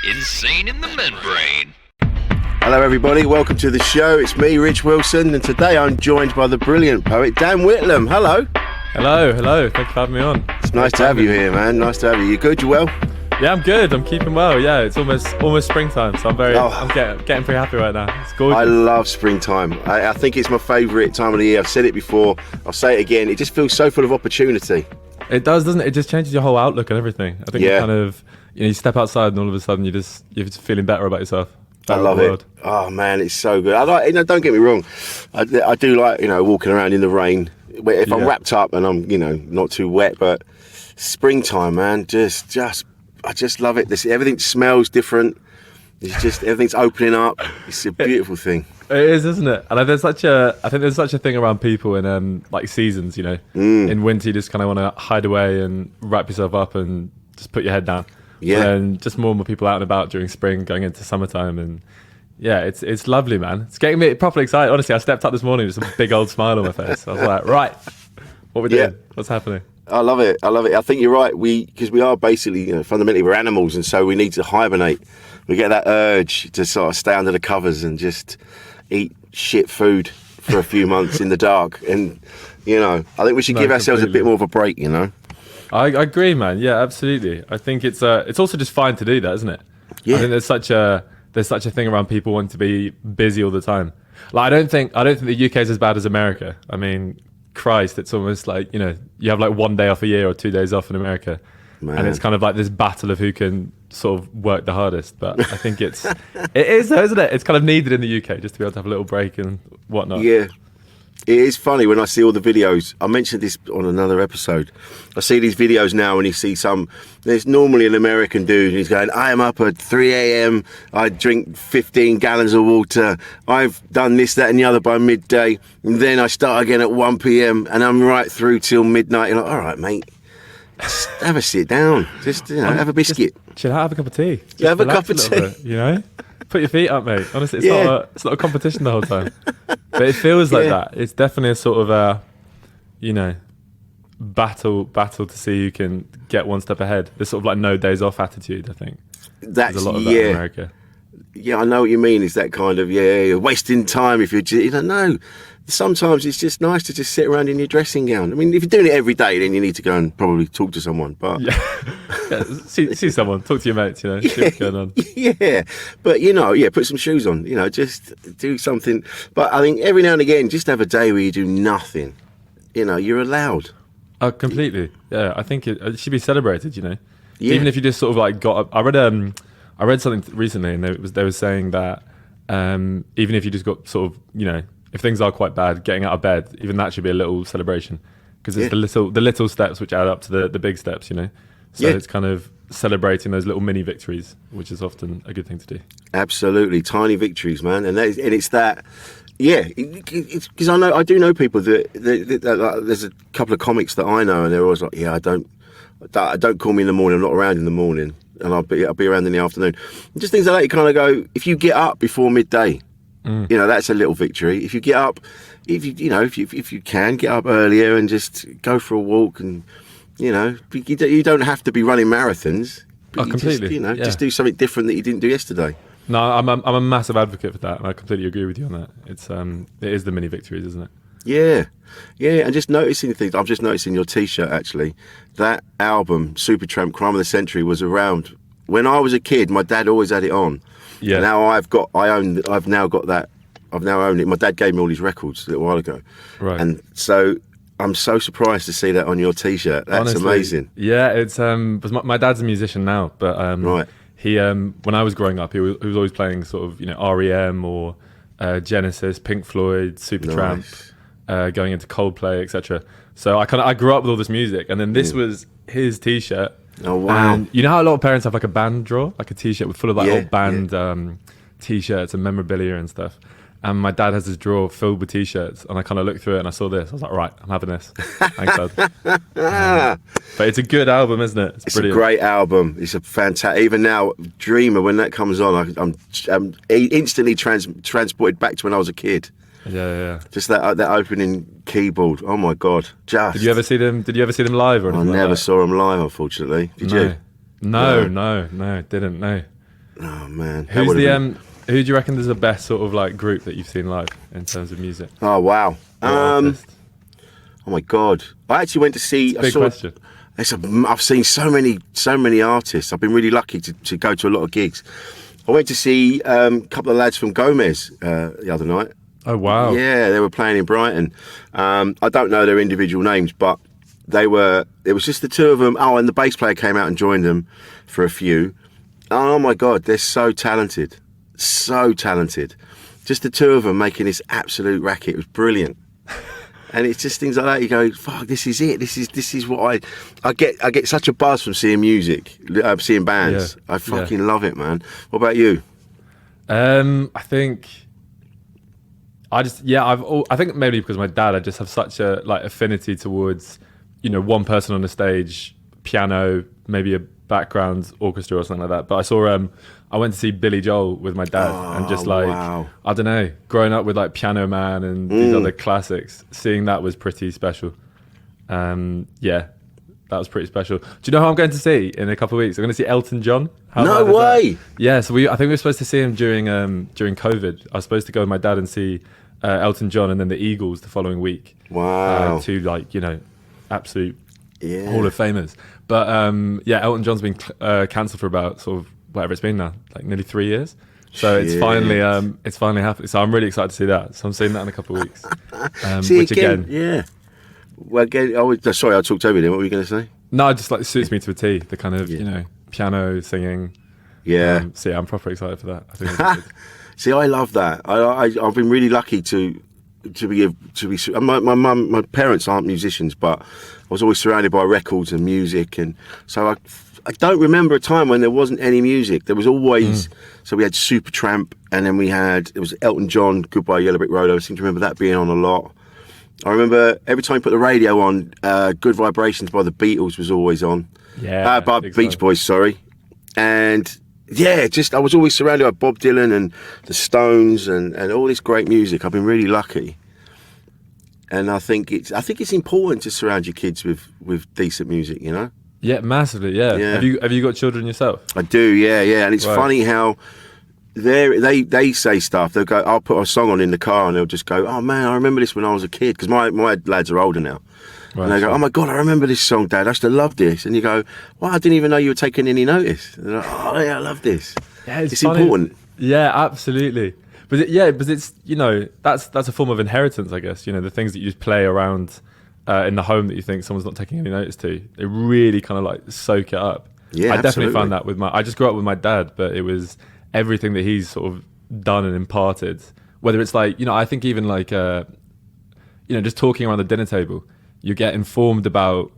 Insane in the membrane. Hello everybody, welcome to the show. It's me, Rich Wilson, and today I'm joined by the brilliant poet Dan Whitlam. Hello. Hello. Thanks for having me on. It's nice to have you here, man. Nice to have you. You good? You well? Yeah, I'm good. I'm keeping well. Yeah, it's almost springtime, so I'm getting pretty happy right now. It's gorgeous. I love springtime. I think it's my favourite time of the year. I've said it before. I'll say it again. It just feels so full of opportunity. It does, doesn't it? It just changes your whole outlook and everything. I think it kind of, you step outside and all of a sudden you're just feeling better about yourself. I love it. Oh man, it's so good. I like. Don't get me wrong. I do like walking around in the rain. If I'm wrapped up and I'm not too wet, but springtime, man, I just love it. Everything smells different. It's just everything's opening up. It's a beautiful thing. It is, isn't it? And I think there's such a thing around people in like seasons. In winter, you just kind of want to hide away and wrap yourself up and just put your head down. Yeah. And just more and more people out and about during spring, going into summertime, and yeah, it's lovely, man. It's getting me properly excited. Honestly, I stepped up this morning with a big old smile on my face. I was like, right, what we doing? What's happening? I love it. I think you're right. Because we are basically, fundamentally, we're animals, and so we need to hibernate. We get that urge to sort of stay under the covers and just eat shit food for a few months in the dark. And I think we should give ourselves a bit more of a break. I agree, man. Yeah, absolutely. I think it's also just fine to do that, isn't it? Yeah. I think there's such a thing around people wanting to be busy all the time. Like I don't think the UK is as bad as America. I mean, Christ, it's almost like you have like 1 day off a year or 2 days off in America, man. And it's kind of like this battle of who can sort of work the hardest. But I think it is though, isn't it? It's kind of needed in the UK just to be able to have a little break and whatnot. Yeah. It is funny when I see all the videos. I mentioned this on another episode. I see these videos now and you see there's normally an American dude and he's going, I am up at 3 a.m. I drink 15 gallons of water. I've done this, that and the other by midday. And then I start again at 1 p.m. and I'm right through till midnight. You're like, all right, mate, just have a sit down. Just, have a biscuit. Just chill out, have a cup of tea. Just have a cup of tea. Bit, Put your feet up, mate. Honestly, it's not a competition the whole time. But it feels like that. It's definitely a sort of battle to see who can get one step ahead. This sort of like no days off attitude, I think. There's a lot of that in America. Yeah, I know what you mean. It's that kind of, you're wasting time if you don't know. Sometimes it's just nice to just sit around in your dressing gown. I mean, if you're doing it every day, then you need to go and probably talk to someone. But see someone, talk to your mates, see what's going on. Yeah, but put some shoes on. Just do something. But I think every now and again, just have a day where you do nothing. You're allowed. Oh, completely. Yeah, I think it should be celebrated. Yeah. Even if you just sort of like got up. I read something recently, and they were saying that even if you just got sort of if things are quite bad, getting out of bed, even that should be a little celebration, because it's the little steps which add up to the big steps, So it's kind of celebrating those little mini victories, which is often a good thing to do. Absolutely, tiny victories, man, and it's that. Yeah, because I do know people that there's a couple of comics that I know, and they're always like, don't call me in the morning. I'm not around in the morning, and I'll be around in the afternoon. And just things like that. You kind of go, if you get up before midday. That's a little victory. If you get up, if you can get up earlier and just go for a walk, and you don't have to be running marathons. Completely. Just, just do something different that you didn't do yesterday. No, I'm a massive advocate for that, and I completely agree with you on that. It is the mini victories, isn't it? Yeah, and just noticing things. I'm just noticing your T-shirt actually. That album, Supertramp, Crime of the Century, was around when I was a kid. My dad always had it on. Yeah. Now I've now owned it. My dad gave me all these records a little while ago. Right. And so I'm so surprised to see that on your T-shirt. That's honestly amazing. Yeah, it's because my dad's a musician now, but right. He when I was growing up, he was always playing sort of REM or Genesis, Pink Floyd, Supertramp, going into Coldplay, etc. So I grew up with all this music, and then this was his T-shirt. Oh wow! And you know how a lot of parents have like a band drawer, like a T-shirt full of like old band T-shirts and memorabilia and stuff. And my dad has his drawer filled with T-shirts, and I kind of looked through it and I saw this. I was like, right, I'm having this. Thanks, Dad. But it's a good album, isn't it? It's brilliant. A great album. It's a fantastic. Even now, Dreamer, when that comes on, I'm instantly transported back to when I was a kid. Yeah. Just that opening keyboard. Oh my God! Did you ever see them? Live or anything? I never saw them live, unfortunately. Did you? No, No. didn't know. Oh man, that Who's would've the been- who do you reckon is the best sort of like group that you've seen live in terms of music? Oh wow. Or artist? Oh my god, I actually went to see. Big question. I've seen so many artists. I've been really lucky to go to a lot of gigs. I went to see a couple of lads from Gomez the other night. Oh wow. Yeah, they were playing in Brighton. I don't know their individual names, but it was just the two of them. Oh, and the bass player came out and joined them for a few. Oh my God, they're so talented. So talented. Just the two of them making this absolute racket. It was brilliant. And it's just things like that. You go, fuck, this is it. This is what I get such a buzz from seeing music, seeing bands. Yeah. I fucking love it, man. What about you? I think I think maybe because my dad, I just have such a like affinity towards, one person on the stage, piano, maybe a background orchestra or something like that. But I went to see Billy Joel with my dad, and just like, wow. I don't know, growing up with like Piano Man and these other classics, seeing that was pretty special. That was pretty special. Do you know who I'm going to see in a couple of weeks? I'm going to see Elton John. How No mad is way. that? Yeah, so I think we were supposed to see him during COVID. I was supposed to go with my dad and see Elton John and then the Eagles the following week. Wow. Two absolute Yeah. Hall of Famers. But Elton John's been cancelled for about sort of whatever it's been now, like nearly 3 years. So Shit. it's finally happening. So I'm really excited to see that. So I'm seeing that in a couple of weeks. See, Which again, yeah. Well, again, sorry, I talked over you. What were you going to say? no, it just like suits me to a T. The kind of piano singing. Yeah. So yeah, I'm proper excited for that. I think it'll be good. See, I love that. I've been really lucky to be. My parents aren't musicians, but I was always surrounded by records and music, and so I don't remember a time when there wasn't any music. There was always. So we had Supertramp, and then it was Elton John, Goodbye Yellow Brick Road. I seem to remember that being on a lot. I remember every time you put the radio on, Good Vibrations by the Beatles was always on. Yeah, by big Beach time. Boys, sorry. And yeah, I was always surrounded by Bob Dylan and the Stones and all this great music. I've been really lucky. And I think it's important to surround your kids with decent music, Yeah, massively. Yeah. Yeah. Have you got children yourself? I do, yeah. And it's Right. funny how they say stuff. They'll go, I'll put a song on in the car, and they'll just go, oh man, I remember this when I was a kid, because my lads are older now. Right, And they go, sure. oh my God, I remember this song, Dad. I used to love this. And you go, well, I didn't even know you were taking any notice. And they're like, oh yeah, I love this. Yeah, It's funny. important. Yeah, absolutely. But it's that's a form of inheritance, I guess. The things that you just play around in the home that you think someone's not taking any notice to, they really kind of like soak it up. Yeah, I definitely absolutely. found that I just grew up with my dad, but it was everything that he's sort of done and imparted. Whether it's like I think even like just talking around the dinner table, you get informed about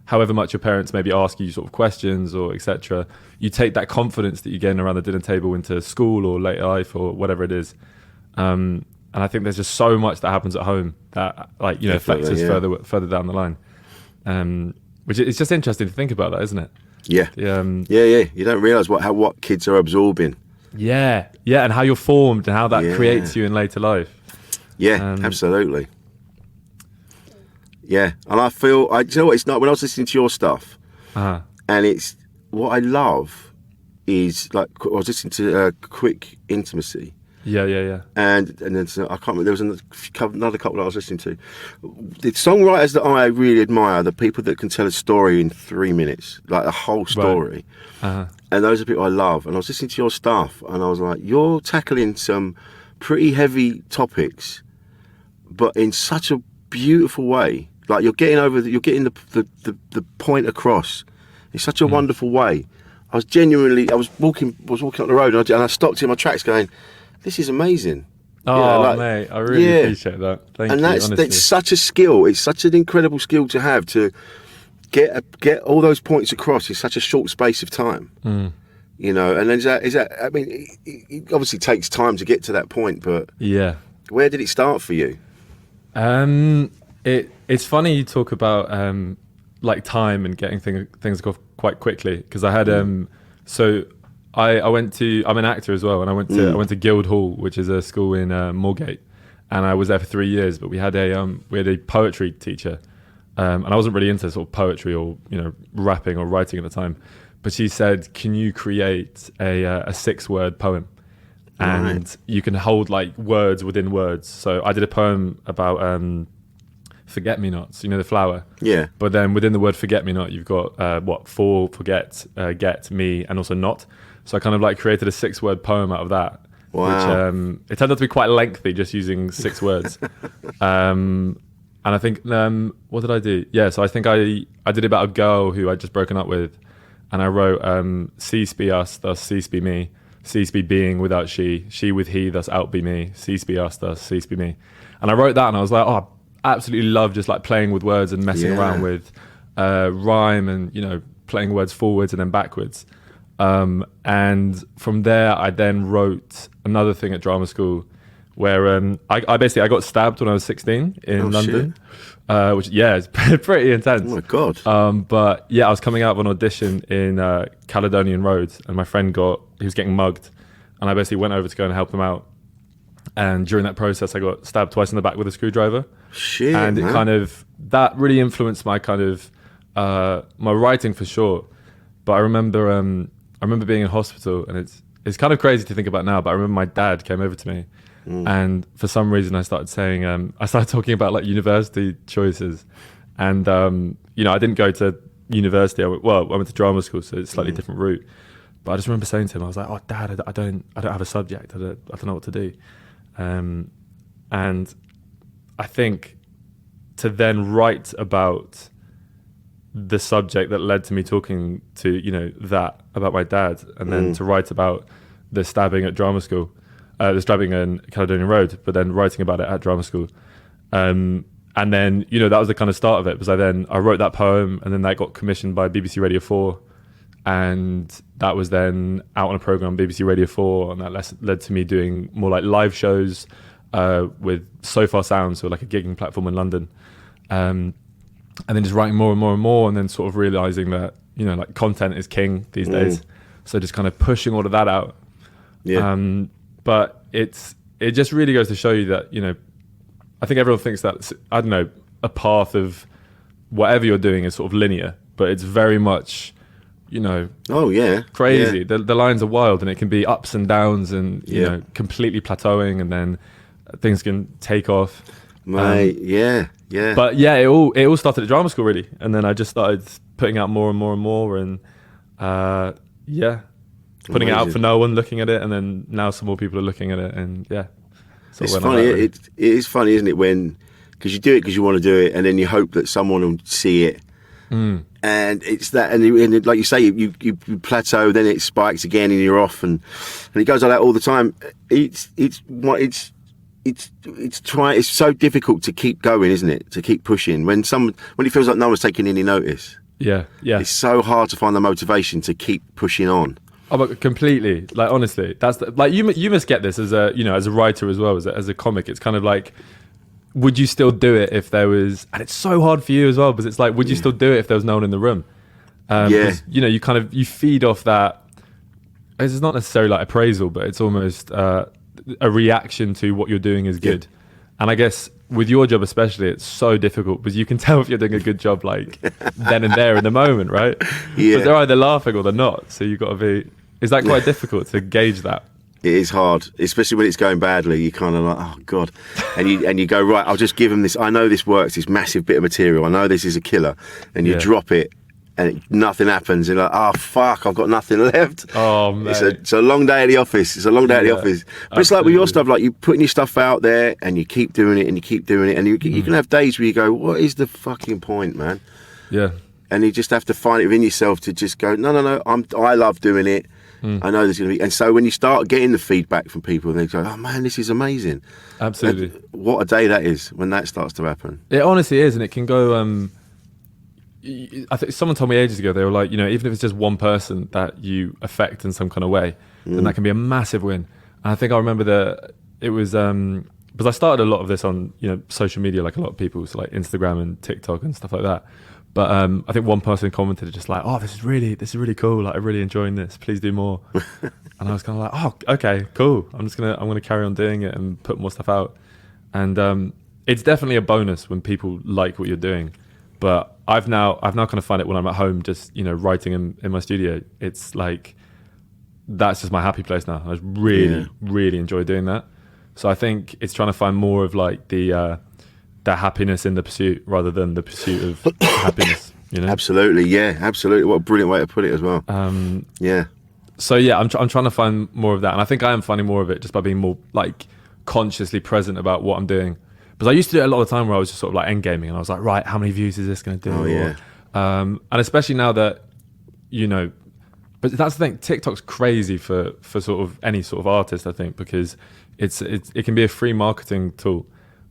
however much your parents maybe ask you sort of questions or etc. You take that confidence that you gain around the dinner table into school or later life or whatever it is. And I think there's just so much that happens at home that affects us Definitely, yeah. further down the line. Which it's just interesting to think about that, isn't it? Yeah. The, Yeah. You don't realise what kids are absorbing. yeah, and how you're formed and how that Yeah. creates you in later life. Yeah, absolutely. Yeah, and I feel you know what, it's not when I was listening to your stuff, Uh-huh. and it's what I love is like I was listening to Quick Intimacy, Yeah. and then I can't remember, there was another couple that I was listening to. The songwriters that I really admire are the people that can tell a story in 3 minutes, like a whole story. Uh-huh. And those are people I love. And I was listening to your stuff, and I was like, you're tackling some pretty heavy topics, but in such a beautiful way. Like you're getting the point across in such a wonderful way. I was walking up the road, and I stopped in my tracks, going, "This is amazing." Oh, mate, I really appreciate that. Thank you. Honestly. That's such a skill. It's such an incredible skill to have, to get all those points across in such a short space of time. And is that? I mean, it obviously takes time to get to that point, but Yeah. where did it start for you? It's funny you talk about like time and getting things go quite quickly, because I had I'm an actor as well, and I went to Guildhall, which is a school in Moorgate, and I was there for 3 years. But we had a poetry teacher and I wasn't really into sort of poetry or rapping or writing at the time. But she said, "Can you create a 6-word poem?" And you can hold like words within words. So I did a poem about forget-me-nots, the flower. Yeah. But then within the word forget-me-not, you've got for, forget, get, me, and also not. So I kind of like created a 6-word poem out of that. Wow. Which it turned out to be quite lengthy, just using 6 words. And I think, what did I do? Yeah, so I think I did it about a girl who I'd just broken up with. And I wrote, cease be us, thus cease be me. Cease be being without she with he, thus out be me. Cease be us, thus cease be me. And I wrote that and I was like, I absolutely love just like playing with words and messing around with rhyme and, playing words forwards and then backwards. And from there, I then wrote another thing at drama school where I basically got stabbed when I was 16 in London. Which is pretty intense. Oh my God. But yeah, I was coming out of an audition in Caledonian Road, and my friend he was getting mugged, and I basically went over to go and help him out. And during that process, I got stabbed twice in the back with a screwdriver. Shit, and it that really influenced my my writing for sure. But I remember being in hospital, and it's kind of crazy to think about now. But I remember my dad came over to me. And for some reason I started talking about like university choices, and I didn't go to university. I went to drama school, so it's a slightly different route. But I just remember saying to him, I was like, "Oh, Dad, I don't have a subject. I don't know what to do." And I think to then write about the subject that led to me talking to that about my dad, and then to write about the stabbing at drama school. The stabbing in Caledonian Road, but then writing about it at drama school. And then, that was the kind of start of it, because I wrote that poem, and then that got commissioned by BBC Radio 4. And that was then out on a programme on BBC Radio 4, and that led to me doing more like live shows with So Far Sound, so like a gigging platform in London. And then just writing more and more and more, and then sort of realising that, like content is king these days. So just kind of pushing all of that out. Yeah. But it just really goes to show you that, I think everyone thinks that, I don't know, a path of whatever you're doing is sort of linear, but it's very much, crazy. Yeah. The lines are wild, and it can be ups and downs and, completely plateauing, and then things can take off. Mate, yeah. But yeah, it all started at drama school really. And then I just started putting out more and more and more, and putting it out for no one looking at it, and then now some more people are looking at it, and it's funny. It is funny, isn't it? Because you do it because you want to do it, and then you hope that someone will see it, and it's that, and like you say, you plateau, then it spikes again, and you're off, and it goes like that all the time. It's so difficult to keep going, isn't it? To keep pushing when it feels like no one's taking any notice. Yeah. It's so hard to find the motivation to keep pushing on. Oh, but completely. Like, honestly, that's like you must get this as a as a writer as well, as a comic. It's kind of like, would you still do it if there was? And it's so hard for you as well, because it's like, would you still do it if there was no one in the room? You feed off that. It's not necessarily like appraisal, but it's almost a reaction to what you're doing is good. And I guess with your job especially, it's so difficult because you can tell if you're doing a good job like then and there in the moment, right? Yeah. But they're either laughing or they're not. So you've got to be. Is that quite difficult to gauge that? It is hard, especially when it's going badly. You kind of like, oh God, and you go, right, I'll just give them this. I know this works. This massive bit of material. I know this is a killer, and you drop it, and nothing happens. And you're like, oh fuck, I've got nothing left. Oh man, it's a long day at the office. It's a long day at the office. But It's like with your stuff, like you putting your stuff out there, and you keep doing it, and you keep doing it, and you can have days where you go, what is the fucking point, man? Yeah. And you just have to find it within yourself to just go, no, I love doing it. I know there's going to be, and so when you start getting the feedback from people, they go, "Oh man, this is amazing!" Absolutely, what a day that is when that starts to happen. It honestly is, and it can go. I think someone told me ages ago, they were like, even if it's just one person that you affect in some kind of way, then that can be a massive win. And I think I remember that it was because I started a lot of this on social media, like a lot of people, so like Instagram and TikTok and stuff like that. But I think one person commented just like, "Oh, this is really cool. Like, I'm really enjoying this. Please do more." And I was kind of like, "Oh, okay, cool. I'm gonna carry on doing it and put more stuff out." And it's definitely a bonus when people like what you're doing. But I've now kind of find it when I'm at home, just writing in my studio. It's like that's just my happy place now. I really enjoy doing that. So I think it's trying to find more of like the happiness in the pursuit rather than the pursuit of happiness. Absolutely, yeah, absolutely. What a brilliant way to put it as well. Yeah. So yeah, I'm trying to find more of that, and I think I am finding more of it just by being more like consciously present about what I'm doing. Because I used to do it a lot of the time where I was just sort of like end gaming, and I was like, right, how many views is this going to do? Oh yeah. And especially now that but that's the thing. TikTok's crazy for sort of any sort of artist, I think, because it can be a free marketing tool.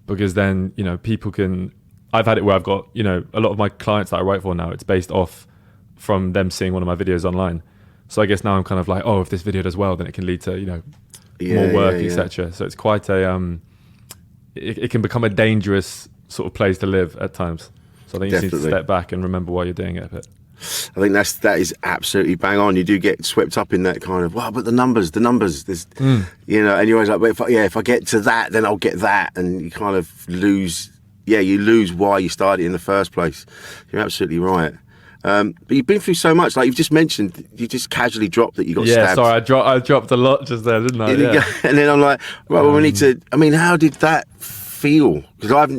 Because then people can. I've had it where I've got a lot of my clients that I write for now. It's based off from them seeing one of my videos online. So I guess now I'm kind of like, oh, if this video does well, then it can lead to more work, etc. So it's quite a it can become a dangerous sort of place to live at times. So I think you just need to step back and remember why you're doing it a bit. I think that is absolutely bang on. You do get swept up in that kind of, well, but the numbers, there's, and you're always like, well, if I get to that, then I'll get that. And you kind of lose why you started in the first place. You're absolutely right. But you've been through so much, like you've just mentioned, you just casually dropped that you got stabbed. Yeah, sorry, I dropped a lot just there, didn't I? Yeah. And then I'm like, well, we need to, how did that feel? Because I've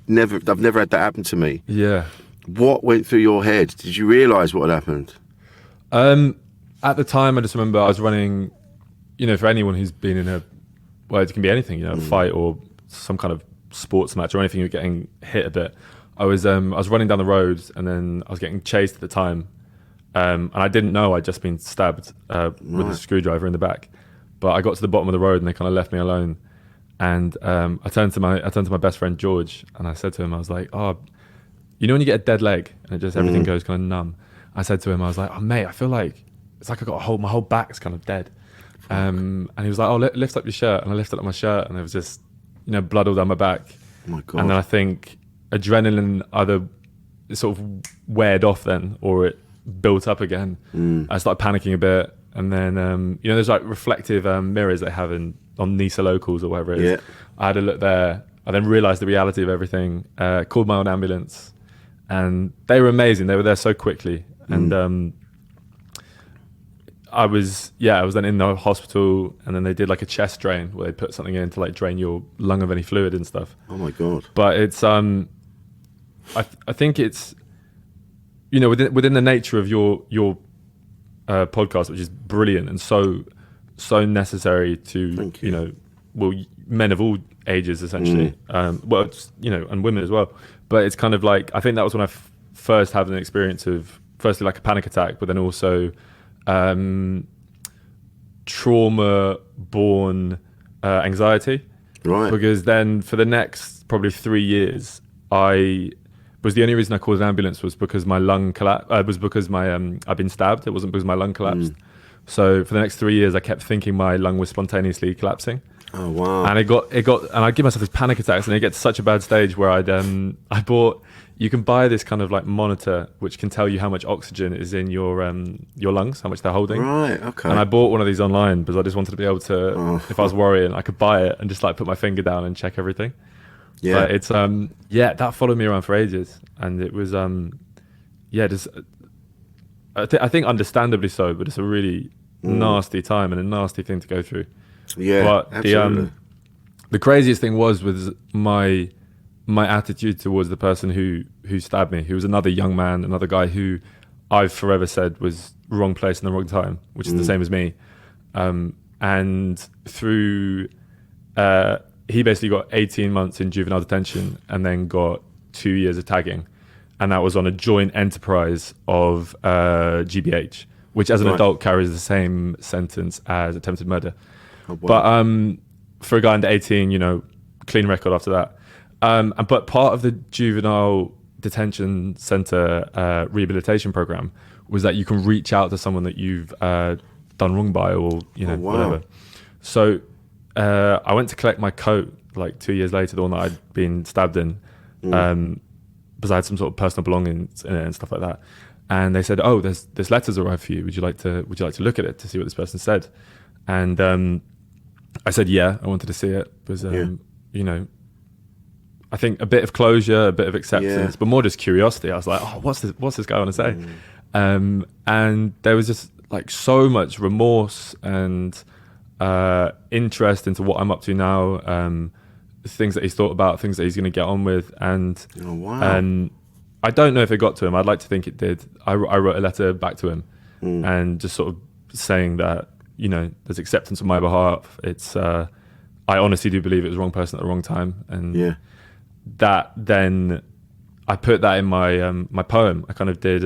never had that happen to me. Yeah. What went through your head? Did you realise what had happened? At the time, I just remember I was running, for anyone who's been in it can be anything, a fight or some kind of sports match or anything, you're getting hit a bit. I was running down the road, and then I was getting chased at the time, and I didn't know I'd just been stabbed with a screwdriver in the back. But I got to the bottom of the road, and they kind of left me alone. And I turned to my best friend George, and I said to him, I was like, oh, when you get a dead leg and it just everything goes kind of numb. I said to him, I was like, oh mate, I feel like it's like I got my whole back's kind of dead. And he was like, oh, lift up your shirt, and I lifted up my shirt, and it was just blood all down my back. Oh my God. And then I think adrenaline either sort of weared off then, or it built up again. I started panicking a bit, and then there's like reflective mirrors they have on Nisa locals or whatever it is. Yeah. I had a look there. I then realised the reality of everything. Called my own ambulance, and they were amazing. They were there so quickly, and I was then in the hospital, and then they did like a chest drain where they put something in to like drain your lung of any fluid and stuff. Oh my God. But it's I think it's within the nature of your podcast, which is brilliant and so necessary to men of all ages essentially, and women as well. But it's kind of like, I think that was when I first had an experience of firstly like a panic attack, but then also trauma-born anxiety. Right. Because then for the next probably 3 years, the only reason I called an ambulance was because my lung collapsed. Was because I'd been stabbed. It wasn't because my lung collapsed. So for the next 3 years, I kept thinking my lung was spontaneously collapsing. Oh wow! And and I'd give myself these panic attacks, and it gets to such a bad stage where I bought. You can buy this kind of like monitor which can tell you how much oxygen is in your lungs, how much they're holding. Right. Okay. And I bought one of these online because I just wanted to be able to, if I was worrying, I could buy it and just like put my finger down and check everything. Yeah. But it's that followed me around for ages, and it was just I think understandably so, but it's a really nasty time and a nasty thing to go through. Yeah. But absolutely. The craziest thing was my attitude towards the person who stabbed me, who was another young man, another guy who I've forever said was wrong place in the wrong time, which is the same as me. And through he basically got 18 months in juvenile detention and then got 2 years of tagging, and that was on a joint enterprise of GBH, which as an adult carries the same sentence as attempted murder. Oh, wow. But for a guy under 18, clean record after that. But part of the juvenile detention center rehabilitation program was that you can reach out to someone that you've done wrong by, or whatever. So I went to collect my coat like 2 years later, the one that I'd been stabbed in, because I had some sort of personal belongings in it and stuff like that. And they said, "Oh, there's letters arrived for you. Would you like to look at it to see what this person said?" And I said, "Yeah, I wanted to see it because I think a bit of closure, a bit of acceptance, but more just curiosity. I was like, oh, what's this guy want to say? And there was just like so much remorse and interest into what I'm up to now, things that he's thought about, things that he's going to get on with, and I don't know if it got to him. I'd like to think it did. I wrote a letter back to him and just sort of saying that, you know, there's acceptance on my behalf. It's I honestly do believe it was the wrong person at the wrong time, and that then I put that in my my poem. I kind of did.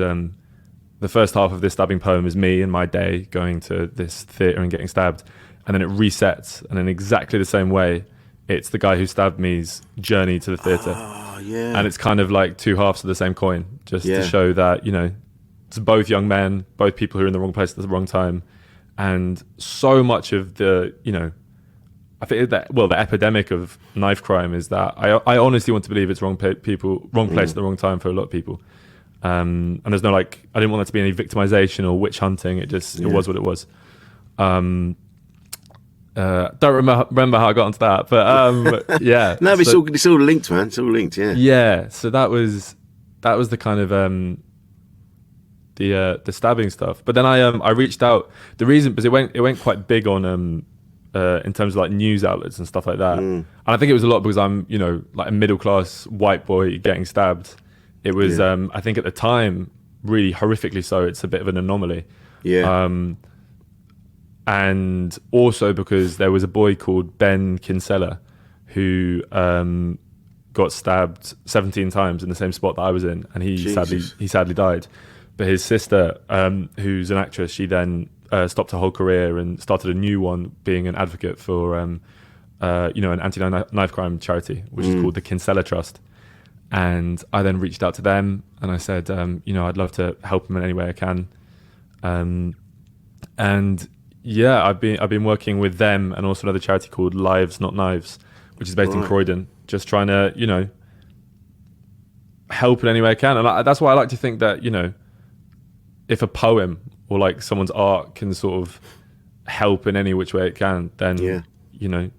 The first half of this stabbing poem is me and my day going to this theatre and getting stabbed, and then it resets, and in exactly the same way, it's the guy who stabbed me's journey to the theatre. And it's kind of like two halves of the same coin, just to show that, you know, it's both young men, both people who are in the wrong place at the wrong time. And so much of the, you know, I think that, well, the epidemic of knife crime is that I honestly want to believe it's wrong place at the wrong time for a lot of people. And there's no, like, I didn't want there to be any victimization or witch hunting. It just, it was what it was. Don't remember how I got onto that, but yeah. No, but it's all linked, man. It's all linked, yeah. Yeah, so that was the kind of the stabbing stuff. But then I reached out. The reason, because it went quite big on in terms of like news outlets and stuff like that. And I think it was a lot because I'm, you know, like a middle class white boy getting stabbed. It was I think at the time really horrifically so. It's a bit of an anomaly. Yeah. And also because there was a boy called Ben Kinsella who got stabbed 17 times in the same spot that I was in, and he sadly died. But his sister, who's an actress, she then stopped her whole career and started a new one, being an advocate for you know, an anti-knife crime charity, which is called the Kinsella Trust. And I then reached out to them and I said, you know, I'd love to help them in any way I can. And yeah, I've been working with them and also another charity called Lives Not Knives, which is based in Croydon, just trying to, you know, help in any way I can. And that's why I like to think that, you know, if a poem or like someone's art can sort of help in any which way it can, then, you know,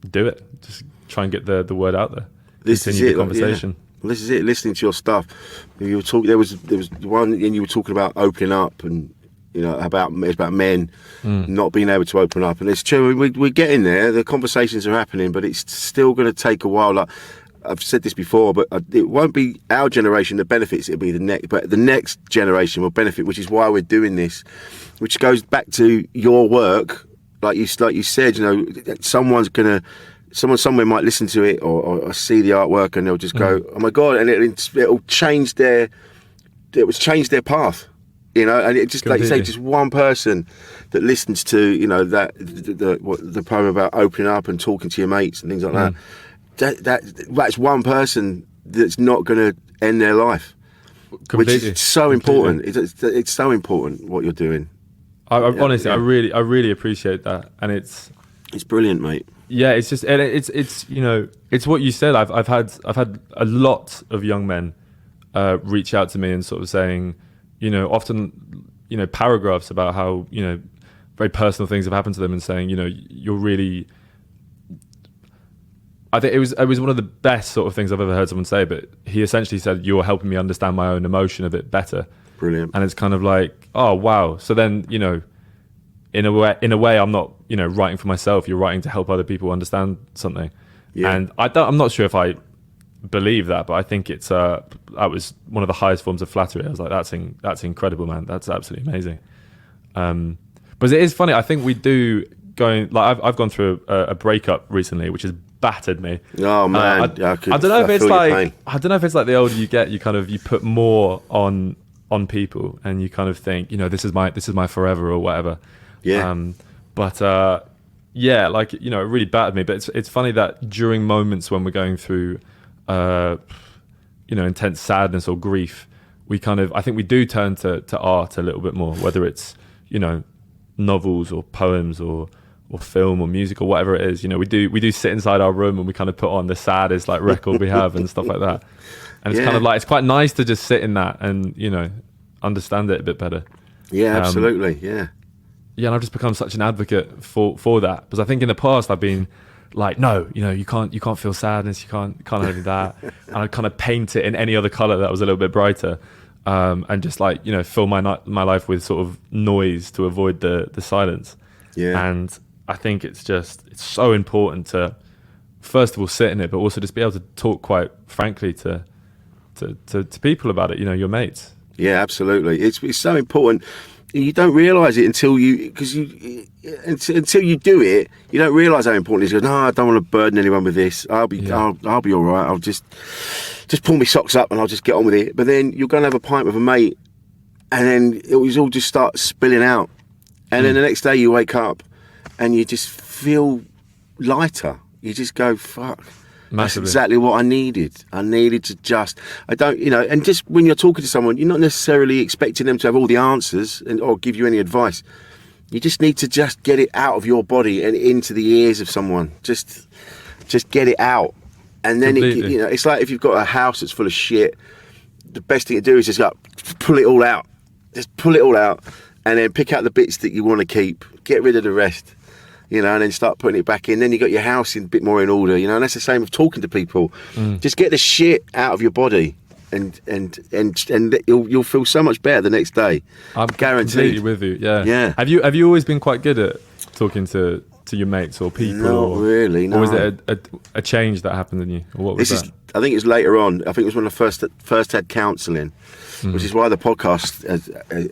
do it. Just try and get the word out there. Continue the conversation. Well, this is it. Listening to your stuff, you were talking. There was one, and you were talking about opening up, and you know about men not being able to open up. And it's true. We're getting there. The conversations are happening, but it's still going to take a while. Like I've said this before, but it won't be our generation that benefits. It'll be the next, but the next generation will benefit, which is why we're doing this. Which goes back to your work, like you said. You know, someone somewhere might listen to it or see the artwork and they'll just go, oh my God, and it'll change their path, you know. And it just, completely. Like you say, just one person that listens to, you know, that the poem about opening up and talking to your mates and things like that's one person that's not going to end their life. Completely. Which is so important. It's so important what you're doing. Honestly, I really appreciate that, and it's brilliant, mate. Yeah, it's just, and it's you know, it's what you said. I've had a lot of young men reach out to me and sort of saying, you know, often, you know, paragraphs about how, you know, very personal things have happened to them, and saying, you know, you're really. I think it was one of the best sort of things I've ever heard someone say. But he essentially said, "You're helping me understand my own emotion a bit better." Brilliant. And it's kind of like, oh wow. So then, you know, in a way, I'm not, you know, writing for myself. You're writing to help other people understand something. Yeah. And I'm not sure if I believe that, but I think it's that was one of the highest forms of flattery. I was like, that's incredible, man. That's absolutely amazing. But it is funny. I think we do I've gone through a breakup recently, which has battered me. Oh man, I don't know if it's like the older you get, you put more on people, and you kind of think, you know, this is my forever or whatever. Yeah. Yeah, like, you know, it really battered me. But it's funny that during moments when we're going through, you know, intense sadness or grief, I think we do turn to art a little bit more, whether it's, you know, novels or poems or film or music or whatever it is. You know, we do sit inside our room and we kind of put on the saddest like record we have and stuff like that. And it's kind of like, it's quite nice to just sit in that and, you know, understand it a bit better. Yeah, absolutely. Yeah. Yeah, and I've just become such an advocate for that, because I think in the past I've been like, no, you can't feel sadness, you can't have any of that. And I'd kind of paint it in any other color that was a little bit brighter, and just like, fill my life with sort of noise to avoid the silence. Yeah. And I think it's so important to, first of all, sit in it, but also just be able to talk quite frankly to people about it, your mates. Yeah, absolutely. It's so important. You don't realise it until you do it. You don't realise how important it is. You go, no, I don't want to burden anyone with this. I'll be all right. I'll just pull my socks up and I'll just get on with it. But then you're going to have a pint with a mate, and then it was all just start spilling out. And then the next day you wake up and you just feel lighter. You just go, fuck. Massively. That's exactly what I needed. I needed to just, and just when you're talking to someone, you're not necessarily expecting them to have all the answers or give you any advice. You just need to just get it out of your body and into the ears of someone. Just get it out. And then it's like if you've got a house that's full of shit, the best thing to do is just pull it all out. Just pull it all out and then pick out the bits that you want to keep, get rid of the rest. And then start putting it back in. Then you got your house a bit more in order, and that's the same with talking to people. Just get the shit out of your body, and you'll feel so much better the next day. I'm guaranteed. Completely with you. Yeah. Yeah. Have you always been quite good at talking to your mates or people? Not really. No. Or was it a change that happened in you? Or what was that? I think it was later on. I think it was when I first had counselling, which is why the podcast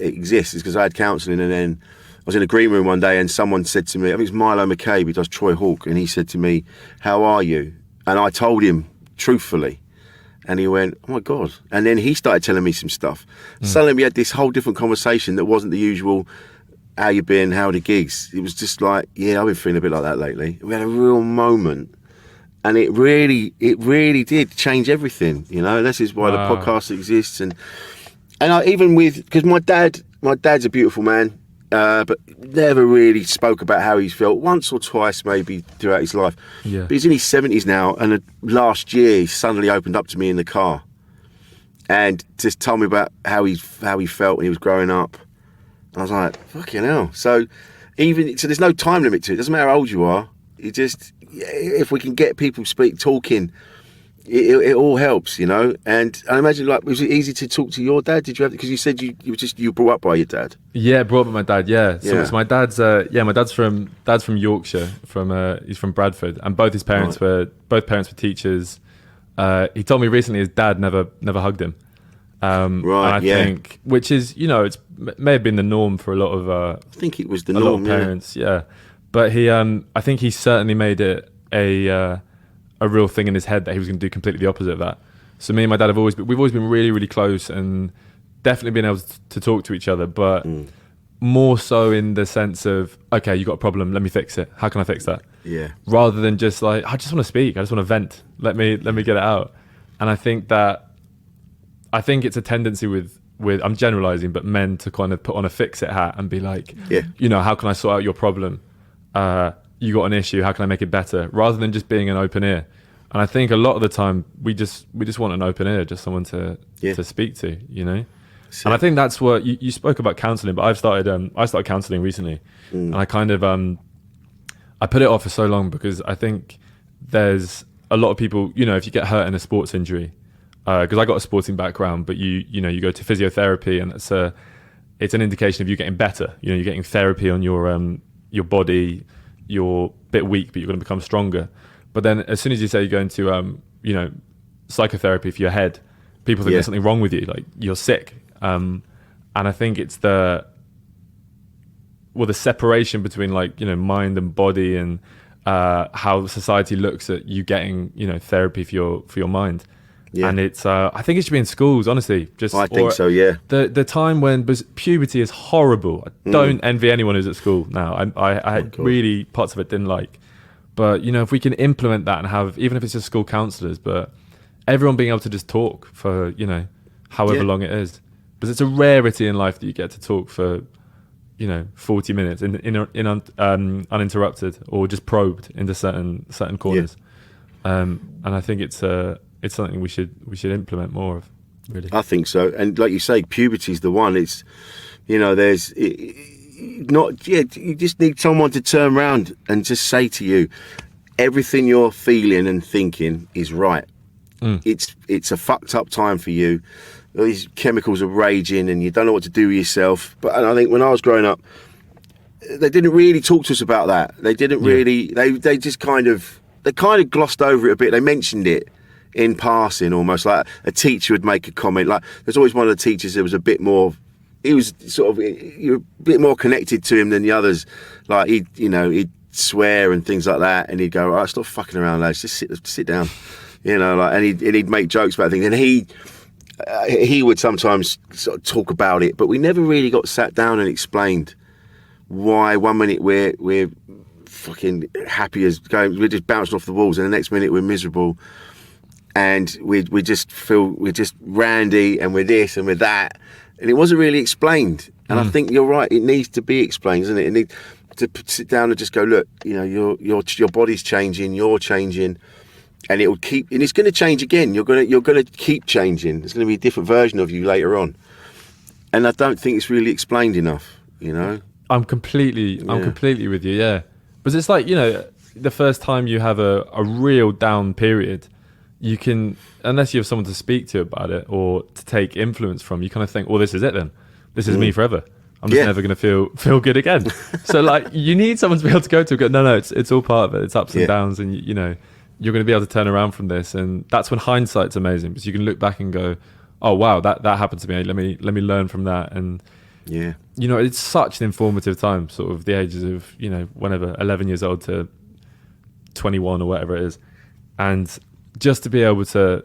exists. Is because I had counselling, and then I was in a green room one day and someone said to me, I think it's Milo McCabe, he does Troy Hawk, and he said to me, how are you? And I told him truthfully, and he went, oh my God. And then he started telling me some stuff. Suddenly we had this whole different conversation that wasn't the usual, how you been, how are the gigs? It was just like, yeah, I've been feeling a bit like that lately. We had a real moment, and it really did change everything, This is why the podcast exists. And even because my dad's a beautiful man, but never really spoke about how he's felt, once or twice maybe throughout his life. Yeah. But he's in his 70s now, and last year he suddenly opened up to me in the car and just told me about how he felt when he was growing up. And I was like, fucking hell. So there's no time limit to it. It doesn't matter how old you are. If we can get people talking, it all helps, And I imagine, was it easy to talk to your dad? Did you have, because you said you were brought up by your dad? Yeah, brought up by my dad. Yeah. So it's my dad's. My dad's from Yorkshire. He's from Bradford, and both his parents were teachers. He told me recently his dad never hugged him. And I think, which is, it may have been the norm for a lot of. I think it was the norm. A lot of parents, yeah. But he, I think he certainly made it a real thing in his head that he was going to do completely the opposite of that. So me and my dad we've always been really, really close, and definitely been able to talk to each other, but more so in the sense of, okay, you got a problem, let me fix it. How can I fix that? Yeah. Rather than just like, I just want to speak, I just want to vent. Let me get it out. And I think it's a tendency with I'm generalizing, but men to kind of put on a fix it hat and be like, how can I sort out your problem? You got an issue, how can I make it better? Rather than just being an open ear. And I think a lot of the time we just want an open ear, just someone to speak to, And I think that's what you spoke about counselling, but I started counselling recently, and I kind of I put it off for so long because I think there's a lot of people, if you get hurt in a sports injury, because I got a sporting background, but you go to physiotherapy, and it's an indication of you getting better. You're getting therapy on your body. You're a bit weak, but you're going to become stronger. But then as soon as you say you're going to, psychotherapy for your head, people think there's something wrong with you, like you're sick. And I think it's the separation between mind and body, and how society looks at you getting, therapy for your mind. Yeah. And it's, I think it should be in schools, honestly. I think so, yeah. The time when puberty is horrible. I don't envy anyone who's at school now. I had really parts of it didn't like. But, if we can implement that and have, even if it's just school counsellors, but everyone being able to just talk for, however long it is. Because it's a rarity in life that you get to talk for, 40 minutes uninterrupted, or just probed into certain corners. And I think it's something we should implement more of, really. I think so. And like you say, puberty's the one. It's, you just need someone to turn around and just say to you, everything you're feeling and thinking is right. It's a fucked up time for you. These chemicals are raging and you don't know what to do with yourself. But I think when I was growing up, they didn't really talk to us about that. They didn't really, they just kind of glossed over it a bit. They mentioned it in passing, almost like a teacher would make a comment. Like there's always one of the teachers that was a bit more, he was sort of, you're a bit more connected to him than the others. Like he'd swear and things like that. And he'd go, all right, stop fucking around, lads. Just sit down. Like, and he'd make jokes about things. And he would sometimes sort of talk about it, but we never really got sat down and explained why 1 minute we're fucking happy as going, we're just bouncing off the walls, and the next minute we're miserable, and we just feel we're just randy, and we're this and we're that, and it wasn't really explained. And I think you're right; it needs to be explained, doesn't it? It needs to sit down and just go, look, your body's changing, you're changing. And it will keep, and it's going to change again. You're going to keep changing. There's going to be a different version of you later on, and I don't think it's really explained enough. I'm completely with you. Yeah, but it's like the first time you have a real down period, you can, unless you have someone to speak to about it or to take influence from, you kind of think, well, this is it then. This is me forever. I'm just never going to feel good again. So like, you need someone to be able to go to. Go, no, it's all part of it. It's ups and downs, and you're going to be able to turn around from this. And that's when hindsight's amazing, because you can look back and go, oh wow, that happened to me. Let me learn from that. And it's such an informative time, sort of the ages of whenever 11 years old to 21 or whatever it is, and just to be able to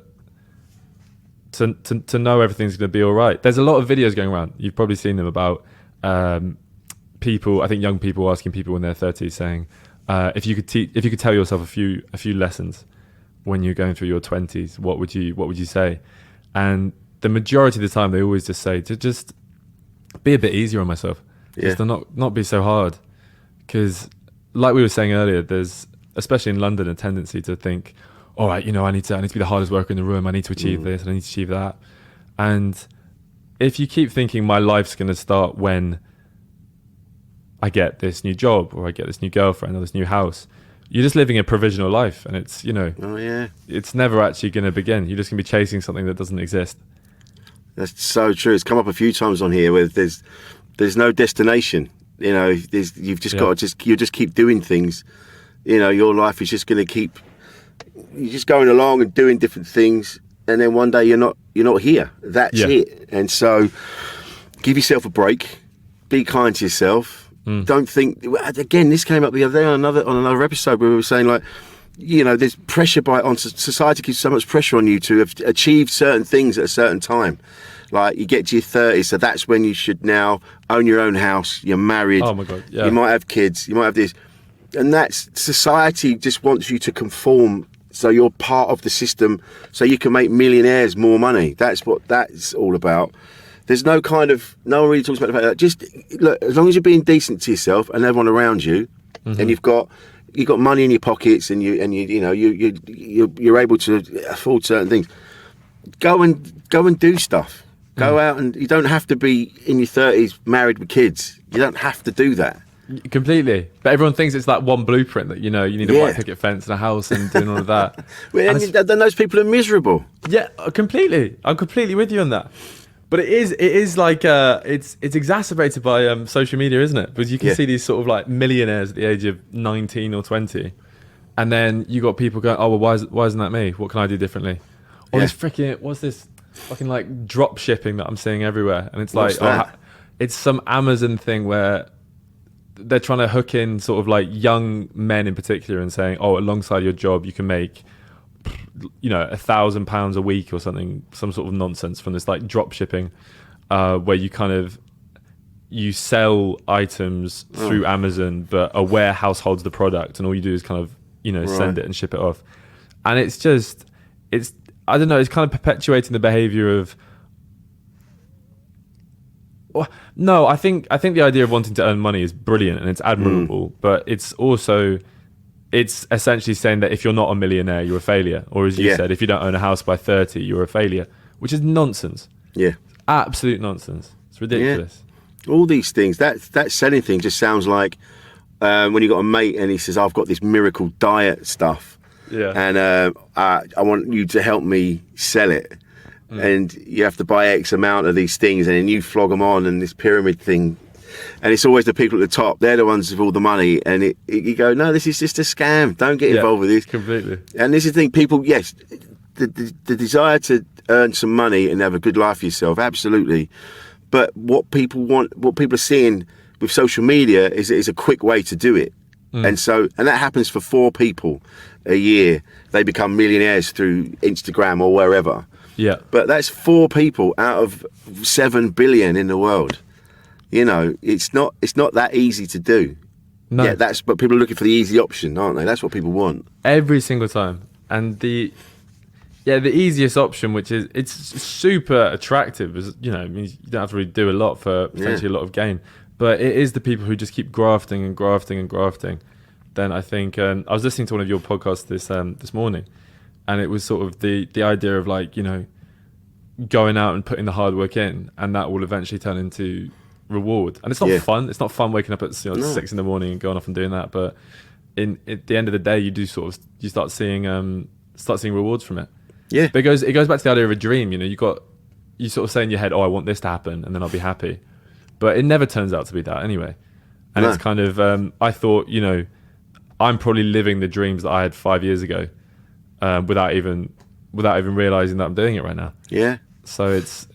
know everything's going to be all right. There's a lot of videos going around, you've probably seen them, about people, I think young people asking people in their 30s saying, if you could tell yourself a few lessons when you're going through your 20s, what would you say? And the majority of the time they always just say to just be a bit easier on myself, just to not be so hard, because like we were saying earlier, there's, especially in London, a tendency to think, all right, I need to be the hardest worker in the room, I need to achieve this, I need to achieve that. And if you keep thinking my life's going to start when I get this new job, or I get this new girlfriend, or this new house, you're just living a provisional life, and it's it's never actually going to begin. You're just going to be chasing something that doesn't exist. That's so true. It's come up a few times on here where there's no destination. You've just got to you just keep doing things. Your life is just going to keep, you're just going along and doing different things, and then one day you're not here. That's it. And so give yourself a break. Be kind to yourself. Don't think, again, this came up the other day on another episode where we were saying, like, there's pressure on society, keeps so much pressure on you to have achieved certain things at a certain time. Like, you get to your 30s, so that's when you should now own your own house, you're married, oh my God, yeah. You might have kids, you might have this, and that's, society just wants you to conform so you're part of the system, so you can make millionaires more money. That's what that's all about. There's no one really talks about that. Just look, as long as you're being decent to yourself and everyone around you, and you've got money in your pockets, and you're able to afford certain things. Go and do stuff. Go out, and you don't have to be in your 30s married with kids. You don't have to do that. Completely. But everyone thinks it's that one blueprint that you need a white picket fence and a house and doing all of that. Then those people are miserable. Yeah, completely. I'm completely with you on that. But it is like it's exacerbated by social media, isn't it? Because you can see these sort of like millionaires at the age of 19 or 20, and then you got people going, oh well, why isn't that me? What can I do differently? Or this what's this fucking like drop shipping that I'm seeing everywhere? And it's like, it's some Amazon thing where they're trying to hook in sort of like young men in particular and saying, oh, alongside your job you can make £1,000 a week or something, some sort of nonsense from this like drop shipping, where you sell items through Amazon, but a warehouse holds the product, and all you do is kind of send it and ship it off. And it's I don't know, it's kind of perpetuating the behavior of, no, I think the idea of wanting to earn money is brilliant and it's admirable, but it's essentially saying that if you're not a millionaire, you're a failure. Or as you said, if you don't own a house by 30, you're a failure, which is nonsense. Yeah. Absolute nonsense. It's ridiculous. Yeah. All these things, that selling thing just sounds like when you got a mate and he says, I've got this miracle diet stuff, and I want you to help me sell it, and you have to buy X amount of these things, and then you flog them on, and this pyramid thing, and it's always the people at the top, they're the ones with all the money, and you go, no, this is just a scam, don't get involved with this. Completely. And this is the thing, people, yes, the desire to earn some money and have a good life for yourself, absolutely, but what people want, what people are seeing with social media is a quick way to do it. And that happens for 4 people a year. They become millionaires through Instagram or wherever. Yeah. But that's 4 people out of 7 billion in the world. You know, it's not that easy to do. No. Yeah, but people are looking for the easy option, aren't they? That's what people want. Every single time. And the easiest option, which is, it's super attractive, is, you know, it means you don't have to really do a lot for potentially a lot of gain. But it is the people who just keep grafting and grafting and grafting. Then I think I was listening to one of your podcasts this morning, and it was sort of the idea of, like, you know, going out and putting the hard work in, and that will eventually turn into reward. And it's not fun. It's not fun waking up at 6 in the morning and going off and doing that. But at the end of the day, you start seeing rewards from it. Yeah. But it goes back to the idea of a dream. You know, you sort of say in your head, oh, I want this to happen, and then I'll be happy. But it never turns out to be that anyway. And it's kind of, I thought, you know, I'm probably living the dreams that I had 5 years ago, without even realizing that I'm doing it right now. Yeah. So it's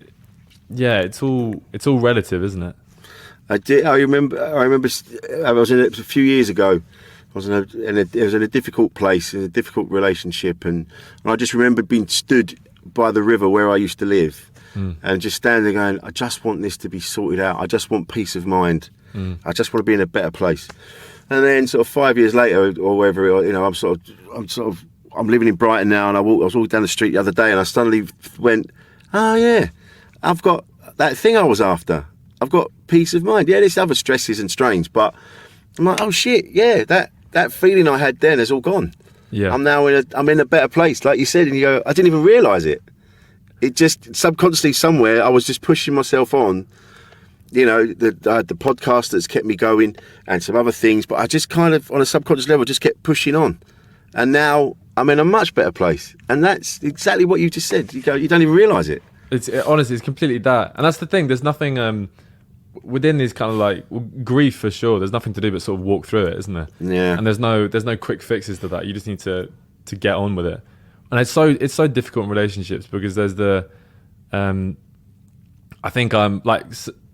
all relative, isn't it? I remember I was in it a few years ago. I was in a difficult place, in a difficult relationship, and I just remember being stood by the river where I used to live. And just standing there going, I just want this to be sorted out. I just want peace of mind. I just want to be in a better place. And then sort of 5 years later or wherever, you know, I'm living in Brighton now, and I was walking down the street the other day, and I suddenly went, oh yeah, I've got that thing I was after. I've got peace of mind. Yeah, there's other stresses and strains, but I'm like, oh shit, yeah, that feeling I had then is all gone. Yeah. I'm now in a better place, like you said, and you go, I didn't even realise it. It just subconsciously somewhere I was just pushing myself on, you know, the podcast that's kept me going and some other things, but I just kind of on a subconscious level just kept pushing on, and now I'm in a much better place. And that's exactly what you just said. You go, you don't even realise it. Honestly, it's completely that, and that's the thing. There's nothing within these kind of like grief for sure. There's nothing to do but sort of walk through it, isn't there? Yeah. And there's no quick fixes to that. You just need to get on with it. And it's so difficult in relationships because there's I think I'm like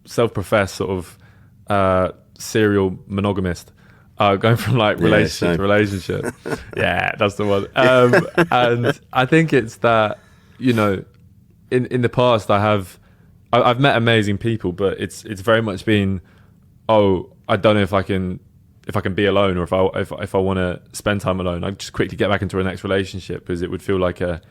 self-professed sort of serial monogamist, going from like relationship to relationship. Yeah, that's the one. And I think it's that, you know, in the past I've met amazing people, but it's very much been, oh, I don't know if I can be alone, or if I want to spend time alone. I just quickly get back into a next relationship because it would feel like it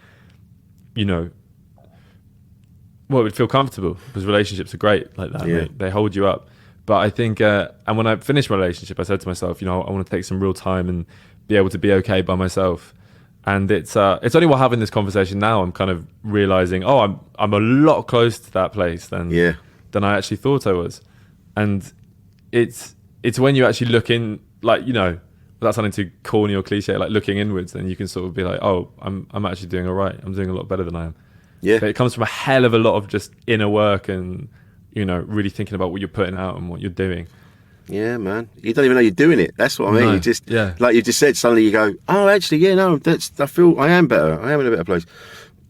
would feel comfortable because relationships are great like that. Yeah. They hold you up. But I think, and when I finished my relationship, I said to myself, you know, I want to take some real time and be able to be okay by myself. And it's only while having this conversation now I'm kind of realizing, oh, I'm a lot closer to that place than I actually thought I was. And it's when you actually look in, like, you know, without sounding too corny or cliche, like looking inwards, then you can sort of be like, oh, I'm actually doing all right. I'm doing a lot better than I am. Yeah. But it comes from a hell of a lot of just inner work and, you know, really thinking about what you're putting out and what you're doing. Yeah, man. You don't even know you're doing it. That's what I mean. No. You just, like you just said, suddenly you go, oh, actually, yeah, no, I feel I am better. I am in a better place.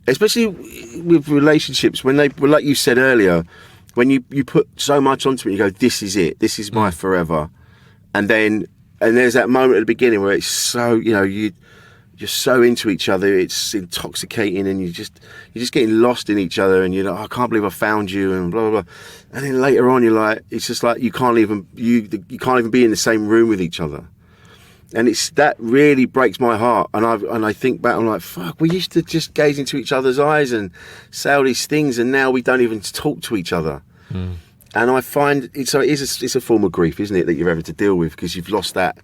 Especially with relationships, when like you said earlier, when you put so much onto it, you go, this is it. This is my forever. And there's that moment at the beginning where it's so, you know, you're so into each other, it's intoxicating, and you're just getting lost in each other, and you're like, oh, I can't believe I found you, and blah blah blah. And then later on, you're like, it's just like you can't even be in the same room with each other, and that really breaks my heart. And I think back, I'm like, fuck, we used to just gaze into each other's eyes and say all these things, and now we don't even talk to each other. And I find it's a form of grief, isn't it, that you're having to deal with because you've lost that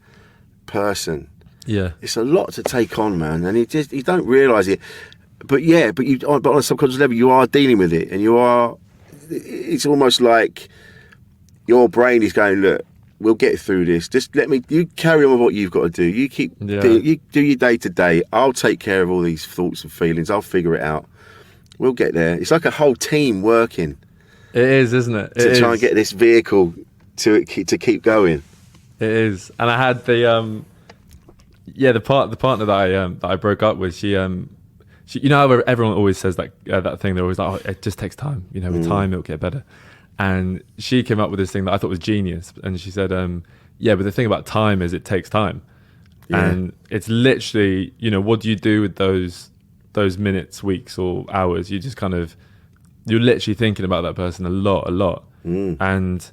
person. Yeah, it's a lot to take on, man, and you don't realise it. But on a subconscious level, you are dealing with it, and it's almost like your brain is going, look, we'll get through this. Just you carry on with what you've got to do. You you do your day to day. I'll take care of all these thoughts and feelings. I'll figure it out. We'll get there. It's like a whole team working. It is, isn't it? To try and get this vehicle to keep going. It is. And I had the partner that I broke up with. She you know how everyone always says that thing. They're always like, oh, it just takes time. You know, with time it'll get better. And she came up with this thing that I thought was genius. And she said, yeah, but the thing about time is it takes time. Yeah. And it's literally, you know, what do you do with those minutes, weeks, or hours? You just you're literally thinking about that person a lot. And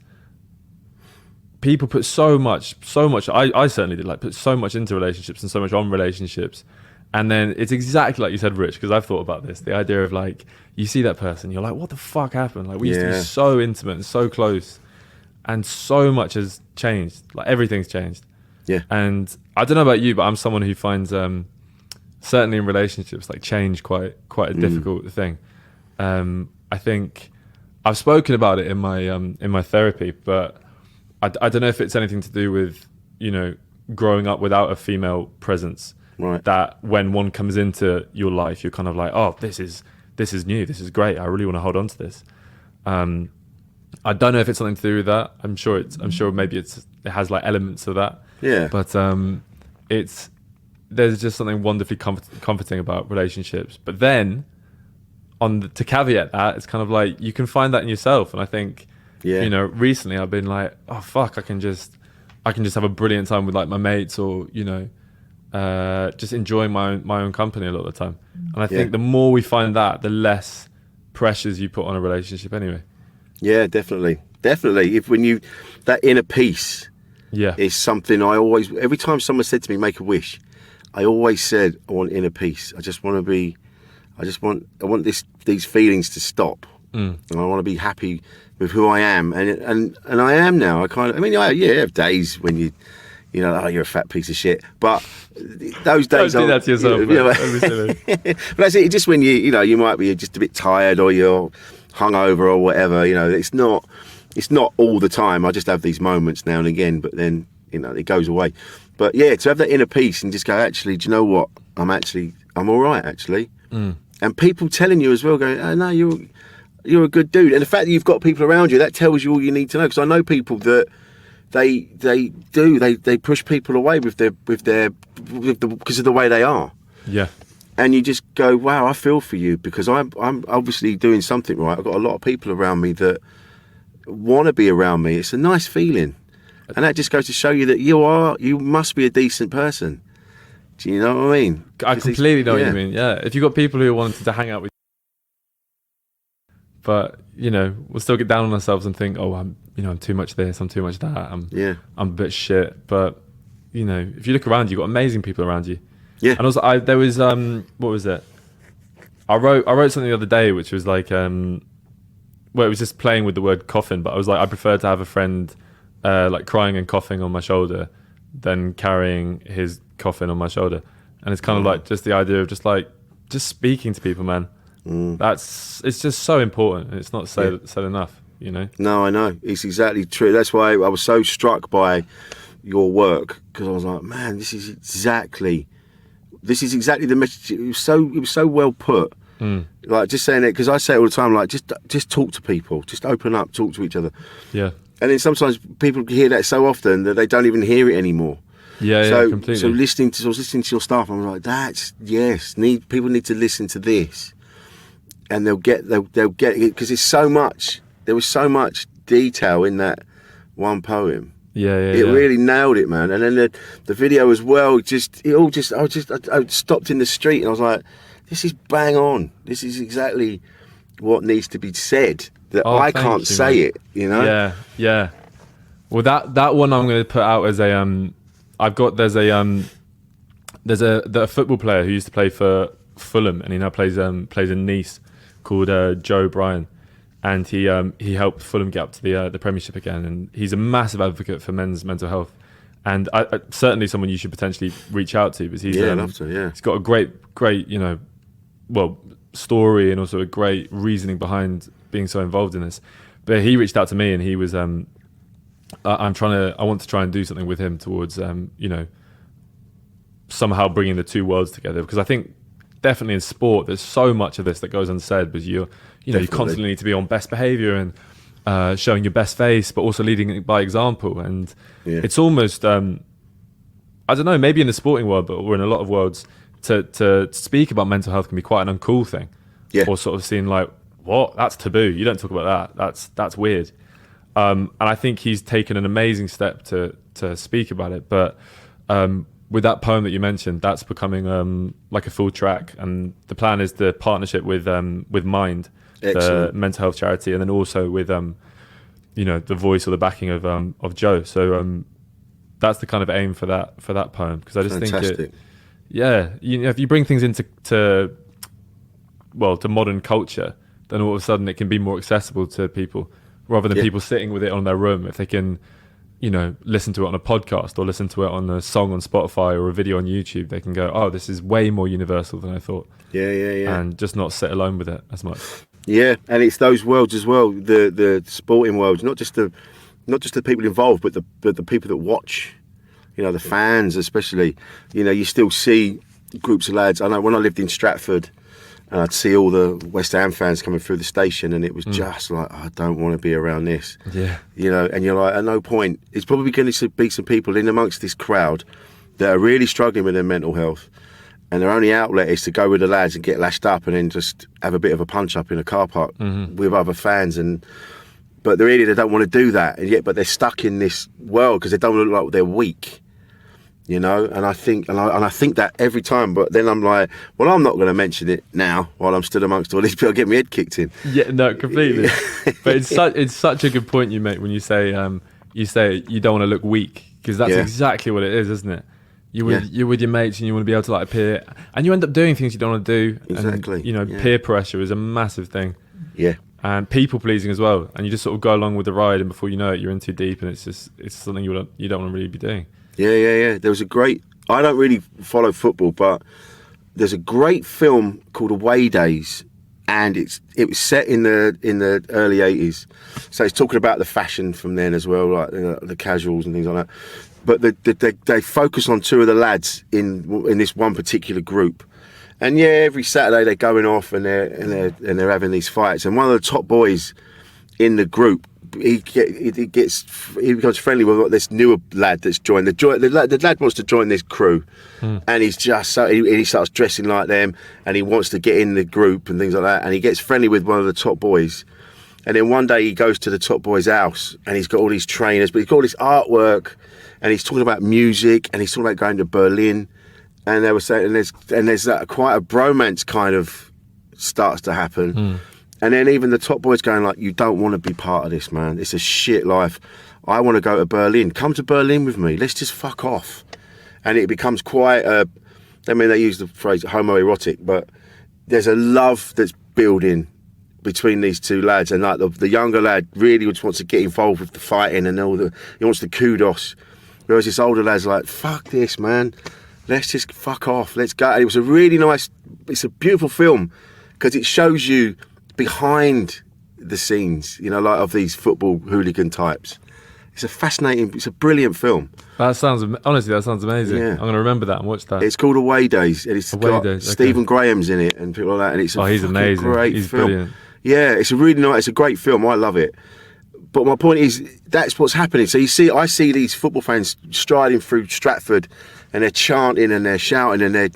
people put so much, I certainly did, like, put so much into relationships and so much on relationships. And then it's exactly like you said, Rich, because I've thought about this, the idea of, like, you see that person, you're like, what the fuck happened? Like, we used to be so intimate and so close, and so much has changed. Like, everything's changed. Yeah. And I don't know about you, but I'm someone who finds, certainly in relationships, like, change quite a difficult thing. I think I've spoken about it in my therapy, but I don't know if it's anything to do with, you know, growing up without a female presence. Right. That when one comes into your life, you're kind of like, oh, this is new, this is great, I really want to hold on to this. I don't know if it's something to do with that. I'm sure maybe it has like elements of that. Yeah. But there's just something wonderfully comforting about relationships. But then to caveat that, it's kind of like you can find that in yourself. And I think, you know, recently I've been like, oh fuck, I can just have a brilliant time with, like, my mates, or, you know, just enjoying my own company a lot of the time. And I think the more we find that, the less pressures you put on a relationship anyway. Yeah, definitely. That inner peace is something I always, every time someone said to me, make a wish, I always said, I want inner peace. I want these feelings to stop. And I want to be happy with who I am. And I am now. I have days when you know, oh, you're a fat piece of shit. But those days, don't do that to yourself. But that's it. Just when you might be just a bit tired, or you're hungover or whatever. You know, it's not all the time. I just have these moments now and again. But then, you know, it goes away. But yeah, to have that inner peace and just go, actually, do you know what? I'm all right, actually. And people telling you as well, going, oh no, you're a good dude. And the fact that you've got people around you, that tells you all you need to know. Because I know people that they push people away because of the way they are. Yeah. And you just go, wow, I feel for you, because I'm obviously doing something right. I've got a lot of people around me that want to be around me. It's a nice feeling. And that just goes to show you that you must be a decent person. Do you know what I mean? I completely know what you mean. Yeah. If you've got people who wanted to hang out with you, but, you know, we'll still get down on ourselves and think, oh, I'm too much this, I'm too much that, I'm a bit shit. But, you know, if you look around, you've got amazing people around you. Yeah. And also, there was what was it? I wrote something the other day, which was like, well, it was just playing with the word coffin, but I was like, I prefer to have a friend like crying and coughing on my shoulder than carrying his coffin on my shoulder. And it's kind of like just the idea of just speaking to people, man. It's just so important. It's not said enough, you know. No, I know, it's exactly true. That's why I was so struck by your work, because I was like, man, this is exactly the message. It was so well put. Like, just saying it, because I say it all the time, like, just talk to people, just open up, talk to each other. Yeah. And then sometimes people hear that so often that they don't even hear it anymore. Yeah, completely. So I was listening to your stuff, I'm like, people need to listen to this, and they'll get it, because there was so much detail in that one poem. It really nailed it, man. And then the video as well, I stopped in the street and I was like, this is bang on. This is exactly what needs to be said, that I can't say it, you know? Yeah. Well, that one I'm going to put out as there's a football player who used to play for Fulham, and he now plays in Nice, called Joe Bryan. And he helped Fulham get up to the Premiership again, and he's a massive advocate for men's mental health, and I certainly someone you should potentially reach out to, because he's he's got a great story, and also a great reasoning behind being so involved in this. But he reached out to me, and he was I want to try and do something with him towards, somehow bringing the two worlds together, because I think definitely in sport there's so much of this that goes unsaid, because you constantly need to be on best behavior and showing your best face, but also leading by example. And it's almost I don't know, maybe in the sporting world, but or in a lot of worlds, to speak about mental health can be quite an uncool thing, or sort of seen like, what, that's taboo, you don't talk about that, that's weird. And I think he's taken an amazing step to speak about it. But with that poem that you mentioned, that's becoming like a full track, and the plan is the partnership with Mind, the mental health charity, and then also with the voice or the backing of Joe. So that's the kind of aim for that poem, because I just think if you bring things to modern culture, then all of a sudden it can be more accessible to people, rather than people sitting with it on their room. If they can listen to it on a podcast, or listen to it on a song on Spotify or a video on YouTube, they can go, oh, this is way more universal than I thought. And just not sit alone with it as much. Yeah, and it's those worlds as well, the sporting worlds, not just the people involved, but the people that watch, the fans especially. You still see groups of lads. I know when I lived in Stratford, and I'd see all the West Ham fans coming through the station, and it was just like, I don't want to be around this. And you're like, at no point. It's probably going to be some people in amongst this crowd that are really struggling with their mental health, and their only outlet is to go with the lads and get lashed up and then just have a bit of a punch up in a car park with other fans. But they don't want to do that, but they're stuck in this world because they don't look like they're weak. And I think that every time, but then I'm like, well, I'm not going to mention it now while I'm stood amongst all these people, get my head kicked in. Yeah, no, completely. But it's such a good point you make when you say you don't want to look weak, because that's exactly what it is, isn't it? You're with your mates and you want to be able to appear, and you end up doing things you don't want to do. Exactly. And, peer pressure is a massive thing. Yeah. And people pleasing as well, and you just sort of go along with the ride, and before you know it, you're in too deep, and it's something you don't want to really be doing. Yeah. There was I don't really follow football, but there's a great film called Away Days, and it was set in the early 80s. So it's talking about the fashion from then as well, like the casuals and things like that. But they focus on two of the lads in this one particular group. And every Saturday they're going off and they're having these fights. And one of the top boys in the group, he becomes friendly with this newer lad that's joined. The lad wants to join this crew, and he's just he starts dressing like them, and he wants to get in the group and things like that. And he gets friendly with one of the top boys, and then one day he goes to the top boy's house, and he's got all these trainers, but he's got all this artwork, and he's talking about music, and he's talking about going to Berlin, and they were saying, and there's quite a bromance kind of starts to happen. And then even the top boy's going like, you don't want to be part of this, man. It's a shit life. I want to go to Berlin. Come to Berlin with me. Let's just fuck off. And it becomes quite they use the phrase homoerotic, but there's a love that's building between these two lads. And like the younger lad really just wants to get involved with the fighting and he wants the kudos. Whereas this older lad's like, fuck this, man. Let's just fuck off. Let's go. And it was it's a beautiful film, because it shows you behind the scenes, of these football hooligan types. It's a brilliant film. That sounds amazing. Yeah. I'm going to remember that and watch that. It's called Away Days, and Stephen Graham's in it and people like that, and it's he's amazing. Great film. Brilliant. Yeah, it's a great film. I love it. But my point is, that's what's happening. So I see these football fans striding through Stratford, and they're chanting and they're shouting, and they're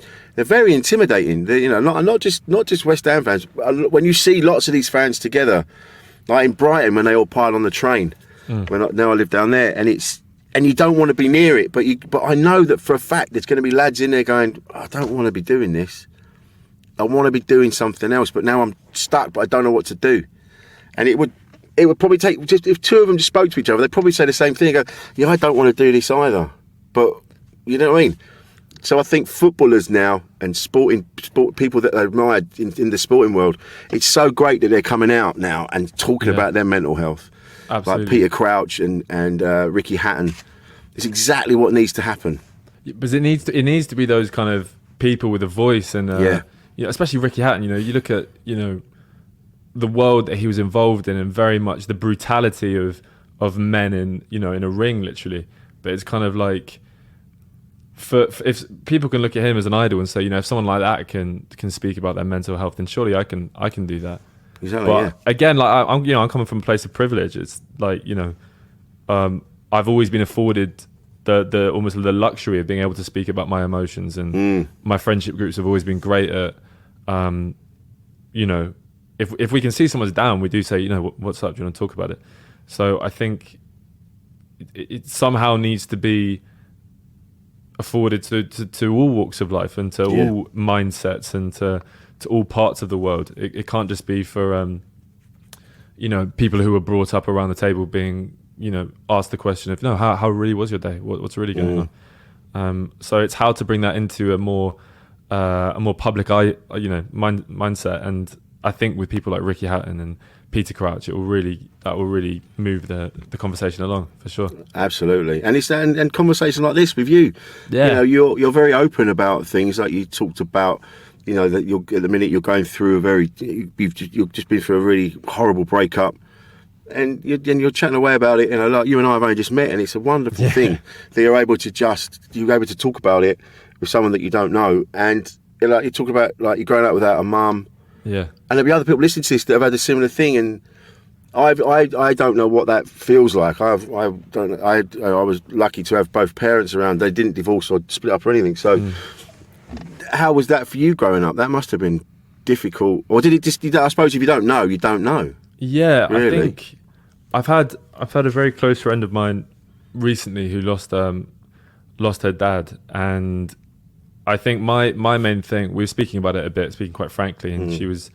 very intimidating. They're, not just West Ham fans. When you see lots of these fans together, like in Brighton when they all pile on the train. Now I live down there, and you don't want to be near it, but I know that for a fact there's going to be lads in there going, I don't want to be doing this. I want to be doing something else, but now I'm stuck, but I don't know what to do. And it would probably take, just if two of them just spoke to each other, they'd probably say the same thing. Go, yeah, I don't want to do this either. But you know what I mean? So I think footballers now and sport people that are admired in the sporting world, it's so great that they're coming out now and talking about their mental health. Absolutely. Like Peter Crouch and Ricky Hatton. It's exactly what needs to happen. Because it needs to be those kind of people with a voice, and especially Ricky Hatton. You look at the world that he was involved in, and very much the brutality of of men in, you know, in a ring, literally. But it's kind of like, for if people can look at him as an idol and say, you know, if someone like that can speak about their mental health, then surely I can do that. Exactly. But yeah. again, like I'm I'm coming from a place of privilege. It's like, you know, I've always been afforded the almost the luxury of being able to speak about my emotions, and my friendship groups have always been great at, you know, if we can see someone's down, we do say, you know, what's up? Do you want to talk about it? So I think it somehow needs to be afforded to all walks of life and to all mindsets and to all parts of the world. It can't just be for you know, people who were brought up around the table being, you know, asked the question of, no, how really was your day? What's really going on? So it's how to bring that into a more public eye, you know, mindset. And I think with people like Ricky Hatton and Peter Crouch, that will really move the conversation along, for sure. Absolutely. And it's and conversation like this with you. Yeah. You know, you're very open about things, like you talked about, you know, that at the minute you're going through you've just been through a really horrible breakup, and you're chatting away about it. You know, like you and I have only just met, and it's a wonderful thing that you're able to talk about it with someone that you don't know. And like you talk about, like, you're growing up without a mum. Yeah. And there'll be other people listening to this that have had a similar thing, and I don't know what that feels like. I was lucky to have both parents around. They didn't divorce or split up or anything. So how was that for you growing up? That must have been difficult. Or did it just, I suppose if you don't know, you don't know. Yeah, really? I think I've had a very close friend of mine recently who lost her dad, and I think my main thing, we were speaking about it a bit, speaking quite frankly, and she was,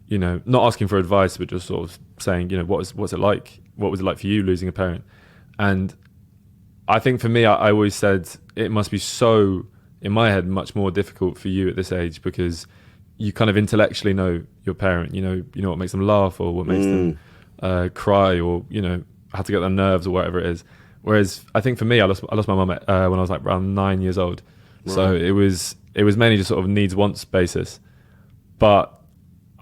you know, not asking for advice, but just sort of saying, you know, what's it like? What was it like for you losing a parent? And I think for me, I always said it must be so, in my head, much more difficult for you at this age, because you kind of intellectually know your parent, you know what makes them laugh or what makes them cry, or, you know, how to get their nerves or whatever it is. Whereas I think for me, I lost my mum when I was like around 9 years old. Right. So it was mainly just sort of needs wants basis. But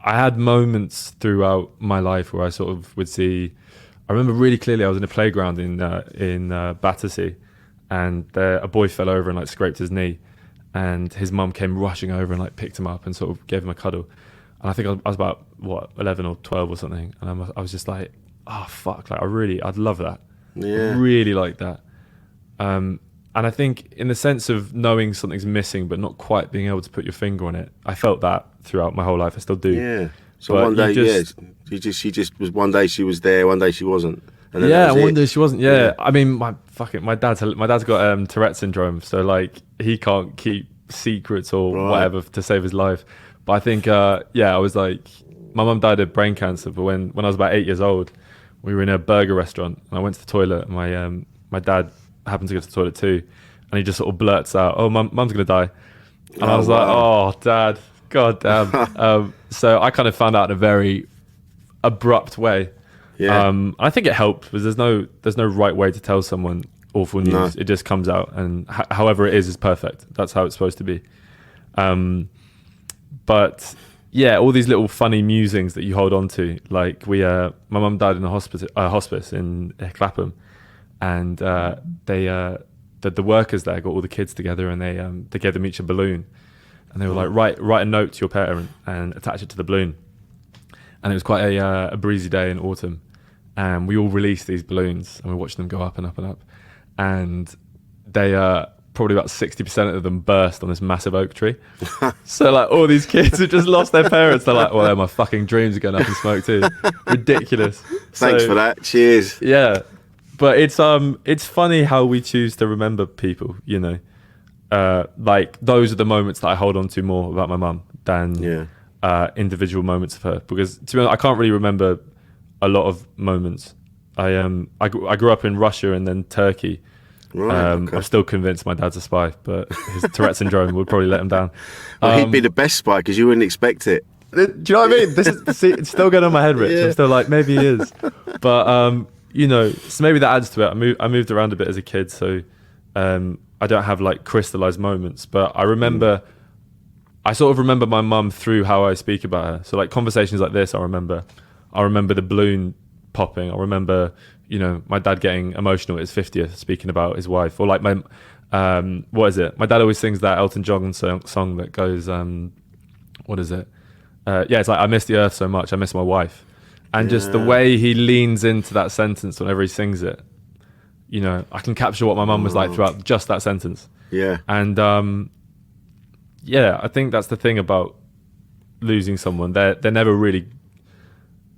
I had moments throughout my life where I sort of would see, I remember really clearly I was in a playground in Battersea, and a boy fell over and like scraped his knee, and his mum came rushing over and like picked him up and sort of gave him a cuddle. And I think I was about 11 or 12 or something, and I was just like, oh fuck, like I'd love that. Yeah. I really like that. And I think in the sense of knowing something's missing but not quite being able to put your finger on it, I felt that throughout my whole life. I still do. Yeah. So but one day, she just was. One day she was there, one day she wasn't. And then one day she wasn't. Yeah. I mean, my dad's got Tourette syndrome, so like he can't keep secrets or whatever to save his life. But I think, I was like, my mum died of brain cancer, but when I was about 8 years old, we were in a burger restaurant, and I went to the toilet, and my dad happened to go to the toilet too, and he just sort of blurts out, "Oh, mum's gonna die," and I was like, "Oh, Dad, god damn." So I kind of found out in a very abrupt way. Yeah. I think it helped, because there's no right way to tell someone awful news. No. It just comes out, and however it is perfect. That's how it's supposed to be. But yeah, all these little funny musings that you hold on to. Like my mum died in a hospice in Clapham, and the workers there got all the kids together, and they gave them each a balloon, and they were like, write a note to your parent and attach it to the balloon. And it was quite a breezy day in autumn, and we all released these balloons, and we watched them go up and up and up, and they probably about 60% of them burst on this massive oak tree. So like all these kids who just lost their parents, they're like, well, my fucking dreams are going up in smoke too. Ridiculous. Thanks for that. Cheers. Yeah. But it's funny how we choose to remember people, you know. Like those are the moments that I hold on to more about my mum than individual moments of her, because to be honest, I can't really remember a lot of moments. I grew up in Russia and then Turkey. Right, okay. I'm still convinced my dad's a spy, but his Tourette syndrome would probably let him down. Well, he'd be the best spy, because you wouldn't expect it. Do you know what I mean? It's still going on my head, Rich. Yeah. I'm still like, maybe he is. But you know, so maybe that adds to it. I moved around a bit as a kid, so I don't have like crystallized moments, but I sort of remember my mum through how I speak about her. So like conversations like this, I remember the balloon popping. I remember you know, my dad getting emotional at his 50th, speaking about his wife, or like my, what is it? My dad always sings that Elton John song that goes, what is it? Yeah, it's like, I miss the earth so much, I miss my wife. And just the way he leans into that sentence whenever he sings it, you know, I can capture what my mum was like throughout just that sentence. Yeah. And yeah, I think that's the thing about losing someone. They're never really,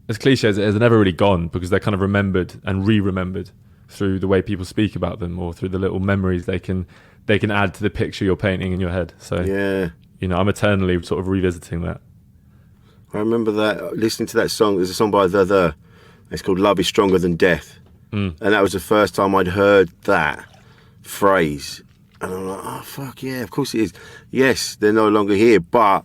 as cliche as it is, they're never really gone, because they're kind of remembered and re-remembered through the way people speak about them, or through the little memories they can add to the picture you're painting in your head. So Yeah. you know, I'm eternally sort of revisiting that. I remember that, listening to that song. There's a song by The. It's called Love is Stronger Than Death. And that was the first time I'd heard that phrase. And I'm like, oh, fuck yeah, of course it is. Yes, they're no longer here, but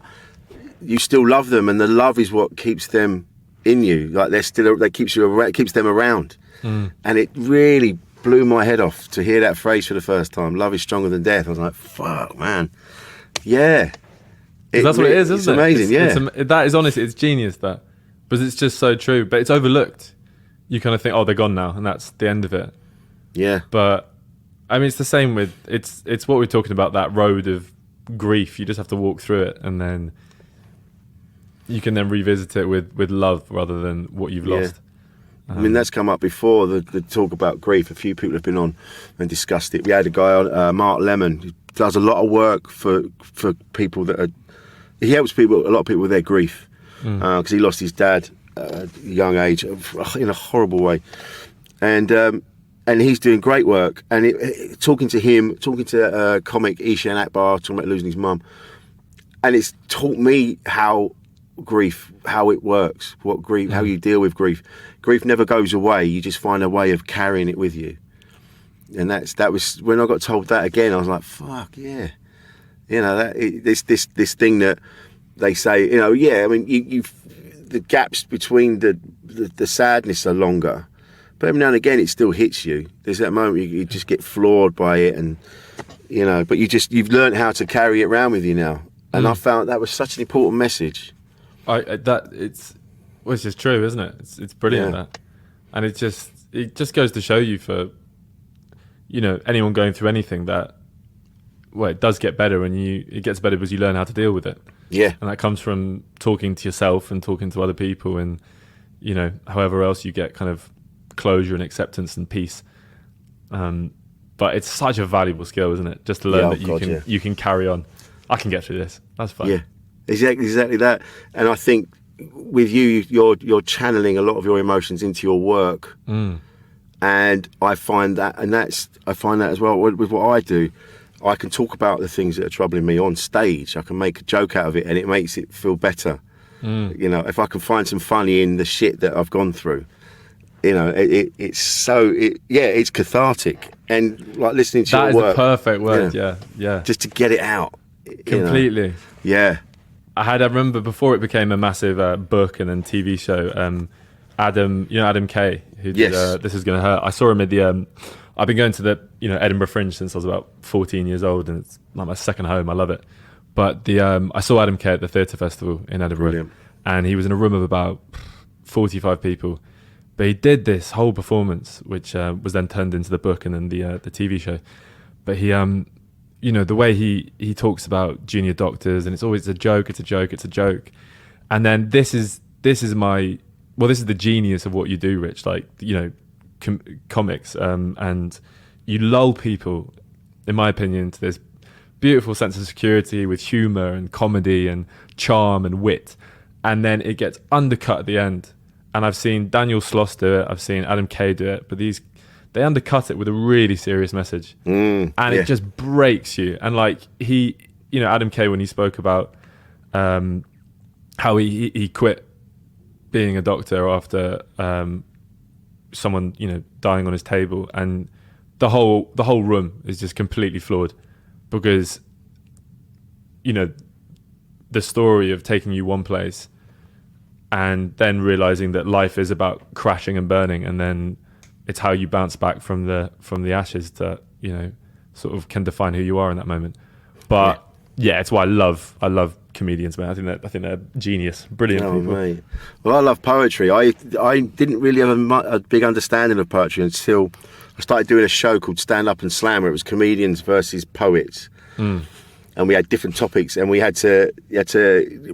you still love them, and the love is what keeps them in you. Like, they're still, that keeps you around, keeps them around. And it really blew my head off to hear that phrase for the first time. Love is stronger than death. I was like, fuck, man. Yeah. That's what it is, isn't it? It's amazing, that is honestly, it's genius, that. Because it's just so true, but it's overlooked. You kind of think, oh, they're gone now, and that's the end of it. Yeah. But I mean, it's the same with, it's what we're talking about, that road of grief. You just have to walk through it, and then you can then revisit it with love rather than what you've lost. I mean, that's come up before, the talk about grief. A few people have been on and discussed it. We had a guy on, Mark Lemon, who does a lot of work for people that are, he helps people, a lot of people with their grief, because he lost his dad at a young age in a horrible way. And he's doing great work. And talking to him, talking to comic Ishan Akbar, talking about losing his mum, and it's taught me how grief, how it works, what grief, how you deal with grief. Grief never goes away. You just find a way of carrying it with you. And that was when I got told that again. I was like, fuck yeah, you know, this thing that they say, you know, yeah. I mean, the gaps between the sadness are longer, but every now and again it still hits you. There's that moment you just get floored by it, and you know, but you've learned how to carry it around with you now. And I found that was such an important message. It's just true, isn't it? It's brilliant, that, and it just goes to show you, for, you know, anyone going through anything, that, well, it does get better, and it gets better because you learn how to deal with it. Yeah. And that comes from talking to yourself and talking to other people, and, you know, however else you get kind of closure and acceptance and peace. But it's such a valuable skill, isn't it? Just to learn that you can carry on. I can get through this. That's fine. Yeah, exactly that. And I think with you're channeling a lot of your emotions into your work, and I find that as well with what I do. I can talk about the things that are troubling me on stage. I can make a joke out of it, and it makes it feel better. You know, if I can find some funny in the shit that I've gone through, you know, it's cathartic. And like listening to your work, that is the perfect word. Yeah. Just to get it out completely. You know? Yeah. I remember before it became a massive book and then TV show, Adam Kay, who did This Is Gonna Hurt. I saw him at the I've been going to the, you know, Edinburgh Fringe since I was about 14 years old, and it's like my second home. I love it. But I saw Adam Kay at the Theatre Festival in Edinburgh. Brilliant. And he was in a room of about 45 people. But he did this whole performance, which was then turned into the book and then the TV show. But he, you know, the way he talks about junior doctors, and it's always a joke. And then this is the genius of what you do, Rich. Like, you know, comics, and you lull people, in my opinion, to this beautiful sense of security with humor and comedy and charm and wit, and then it gets undercut at the end. And I've seen Daniel Sloss do it, I've seen Adam Kay do it, but they undercut it with a really serious message, and it just breaks you. And like Adam Kay, when he spoke about how he quit being a doctor after someone, you know, dying on his table, and the whole room is just completely floored, because, you know, the story of taking you one place and then realizing that life is about crashing and burning, and then it's how you bounce back from the ashes that, you know, sort of can define who you are in that moment. But yeah, it's why I love comedians, man. I think they're genius, brilliant Oh, people. mate. Well, I love poetry. I didn't really have a big understanding of poetry until I started doing a show called Stand Up and Slam, where it was comedians versus poets. And we had different topics, and we had to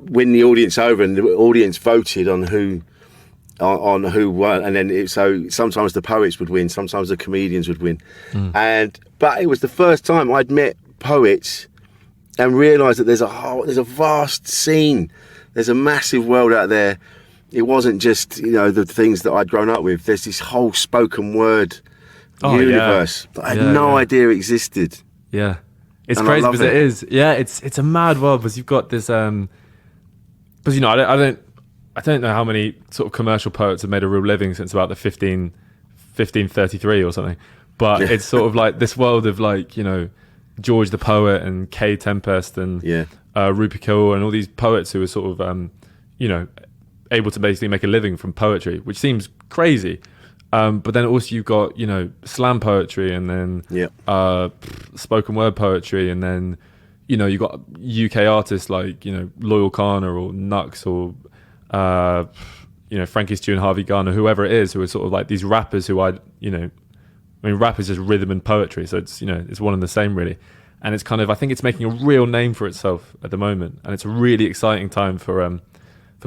win the audience over, and the audience voted on who won, and then so sometimes the poets would win, sometimes the comedians would win, but it was the first time I'd met poets and realised that there's a vast scene, there's a massive world out there. It wasn't just the things that I'd grown up with. There's this whole spoken word universe that I had no idea existed. Yeah. It's And crazy I love because it it. is. Yeah, it's a mad world because you've got this. Because I don't know how many sort of commercial poets have made a real living since about the 1533 or something. But it's sort of like this world of like George the poet and K Tempest and Rupert Kill and all these poets who are sort of able to basically make a living from poetry, which seems crazy. But then also you've got slam poetry and then spoken word poetry, and then you've got UK artists like Loyal Kana or Nux or Frankie Stew and Harvey Garner, whoever it is, who are sort of like these rappers who rap is just rhythm and poetry, so it's it's one and the same really. And it's kind of, I think it's making a real name for itself at the moment, and it's a really exciting time for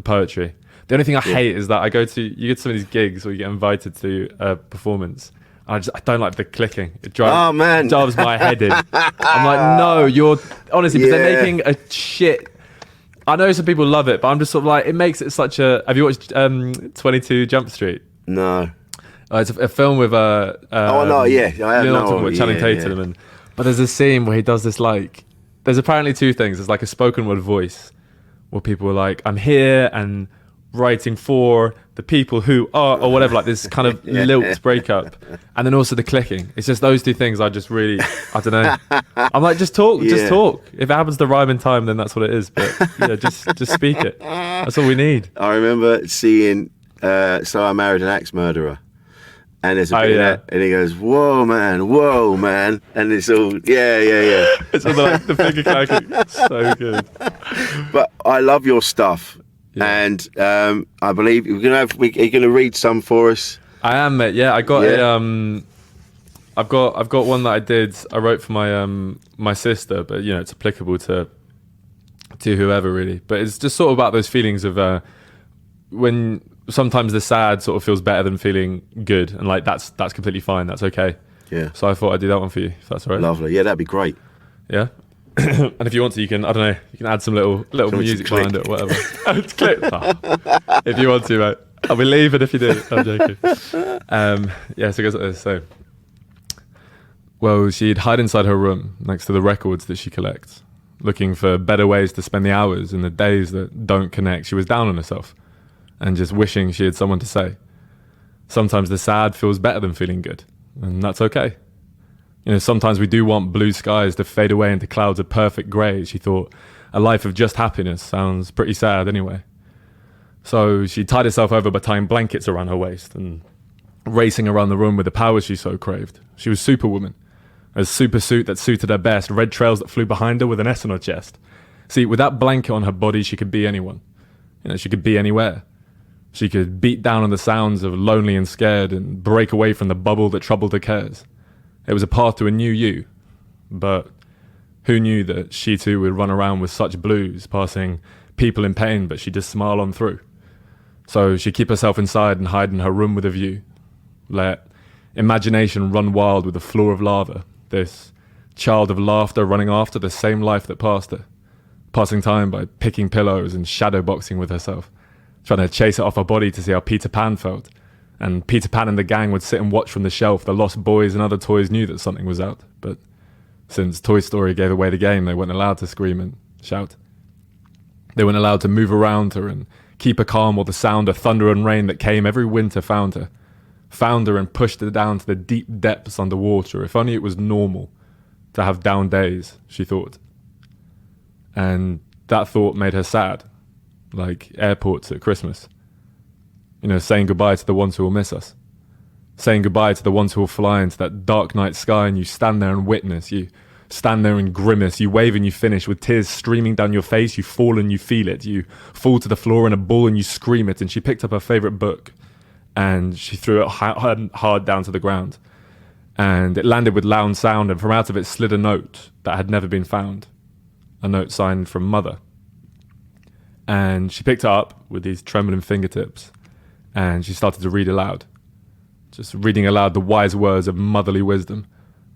poetry. The only thing I hate is that you get some of these gigs or you get invited to a performance. I don't like the clicking. It drives my head in. I'm like, no, honestly, because they're making a shit. I know some people love it, but I'm just sort of like, it makes it such a. Have you watched 22 Jump Street? No. It's a film with I have with Channing Tatum, but there's a scene where he does this like. There's apparently two things. There's like a spoken word voice, where people are like, "I'm here and writing for the people who are," or whatever, like this kind of lilt breakup, and then also the clicking. It's just those two things. I just really, I don't know. I'm like, just talk. If it happens to rhyme in time, then that's what it is. But just speak it. That's all we need. I remember seeing So I Married an Axe Murderer. And there's a bit of that, and he goes, whoa, man. And it's all, It's all like the finger clacking. So good. But I love your stuff. Yeah. And I believe are you going to read some for us? I am, mate. Yeah, I got I've got one that I wrote for my sister, but it's applicable to whoever really. But it's just sort of about those feelings of when sometimes the sad sort of feels better than feeling good, and like that's completely fine. That's okay. Yeah. So I thought I'd do that one for you, if that's all right. Lovely. Yeah, that'd be great. Yeah. And if you want to, you can, I don't know, you can add some little music behind it or whatever. It's clip. If you want to, mate. I'll be leaving if you do. I'm joking. So it goes like this. So, well, she'd hide inside her room next to the records that she collects, looking for better ways to spend the hours and the days that don't connect. She was down on herself and just wishing she had someone to say. Sometimes the sad feels better than feeling good, and that's okay. Sometimes we do want blue skies to fade away into clouds of perfect grey. She thought a life of just happiness sounds pretty sad anyway. So she tied herself over by tying blankets around her waist and racing around the room with the power she so craved. She was Superwoman, a super suit that suited her best, red trails that flew behind her with an S on her chest. See, with that blanket on her body, she could be anyone. She could be anywhere. She could beat down on the sounds of lonely and scared and break away from the bubble that troubled her cares. It was a path to a new you, but who knew that she too would run around with such blues, passing people in pain, but she'd just smile on through. So she'd keep herself inside and hide in her room with a view. Let imagination run wild with a floor of lava, this child of laughter running after the same life that passed her, passing time by picking pillows and shadow boxing with herself, trying to chase it off her body to see how Peter Pan felt. And Peter Pan and the gang would sit and watch from the shelf. The lost boys and other toys knew that something was out. But since Toy Story gave away the game, they weren't allowed to scream and shout. They weren't allowed to move around her and keep her calm while the sound of thunder and rain that came every winter found her and pushed her down to the deep depths underwater. If only it was normal to have down days, she thought. And that thought made her sad, like airports at Christmas. Saying goodbye to the ones who will miss us. Saying goodbye to the ones who will fly into that dark night sky, and you stand there and witness. You stand there and grimace. You wave and you finish with tears streaming down your face. You fall and you feel it. You fall to the floor in a ball and you scream it. And she picked up her favorite book and she threw it hard down to the ground. And it landed with loud sound, and from out of it slid a note that had never been found. A note signed from Mother. And she picked it up with these trembling fingertips and she started to read aloud. Just reading aloud the wise words of motherly wisdom.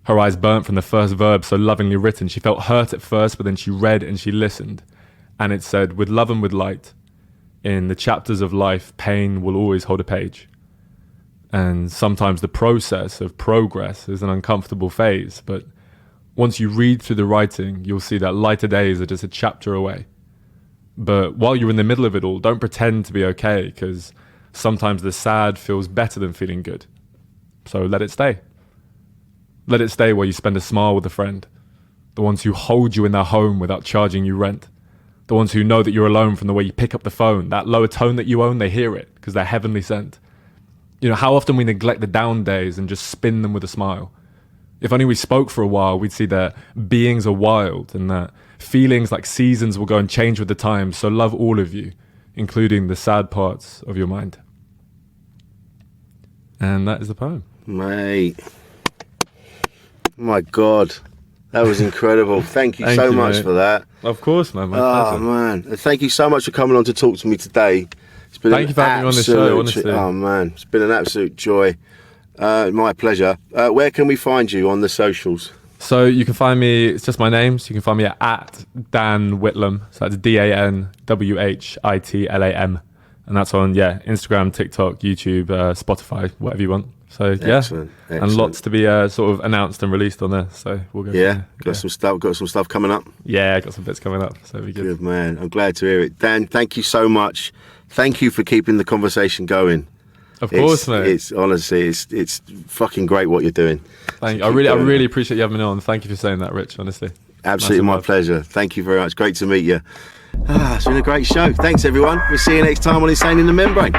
Her eyes burnt from the first verb so lovingly written. She felt hurt at first, but then she read and she listened. And it said, with love and with light, in the chapters of life, pain will always hold a page. And sometimes the process of progress is an uncomfortable phase, but once you read through the writing, you'll see that lighter days are just a chapter away. But while you're in the middle of it all, don't pretend to be okay, because sometimes the sad feels better than feeling good. So let it stay. Let it stay while you spend a smile with a friend. The ones who hold you in their home without charging you rent. The ones who know that you're alone from the way you pick up the phone. That lower tone that you own, they hear it because they're heavenly sent. You know, how often we neglect the down days and just spin them with a smile. If only we spoke for a while, we'd see that beings are wild and that feelings like seasons will go and change with the times. So love all of you, including the sad parts of your mind. And that is the poem. Mate. My God. That was incredible. Thank you so much for that. Of course, man. Oh, man. And thank you so much for coming on to talk to me today. It's been Thank you for having me on the show, honestly. Oh, man. It's been an absolute joy. My pleasure. Where can we find you on the socials? So you can find me, it's just my name, so you can find me at Dan Whitlam. So that's DanWhitlam. And that's on, Instagram, TikTok, YouTube, Spotify, whatever you want. So, Excellent. And lots to be sort of announced and released on there. So we'll go. Got some stuff coming up. Yeah, got some bits coming up. So it'll be good. Good, man. I'm glad to hear it. Dan, thank you so much. Thank you for keeping the conversation going. Of course, mate. It's honestly, it's fucking great what you're doing. Thank you. I really appreciate you having me on. Thank you for saying that, Rich, honestly. Absolutely my pleasure. Thank you very much. Great to meet you. It's been a great show. Thanks, everyone. We'll see you next time on Insane in the Membrane.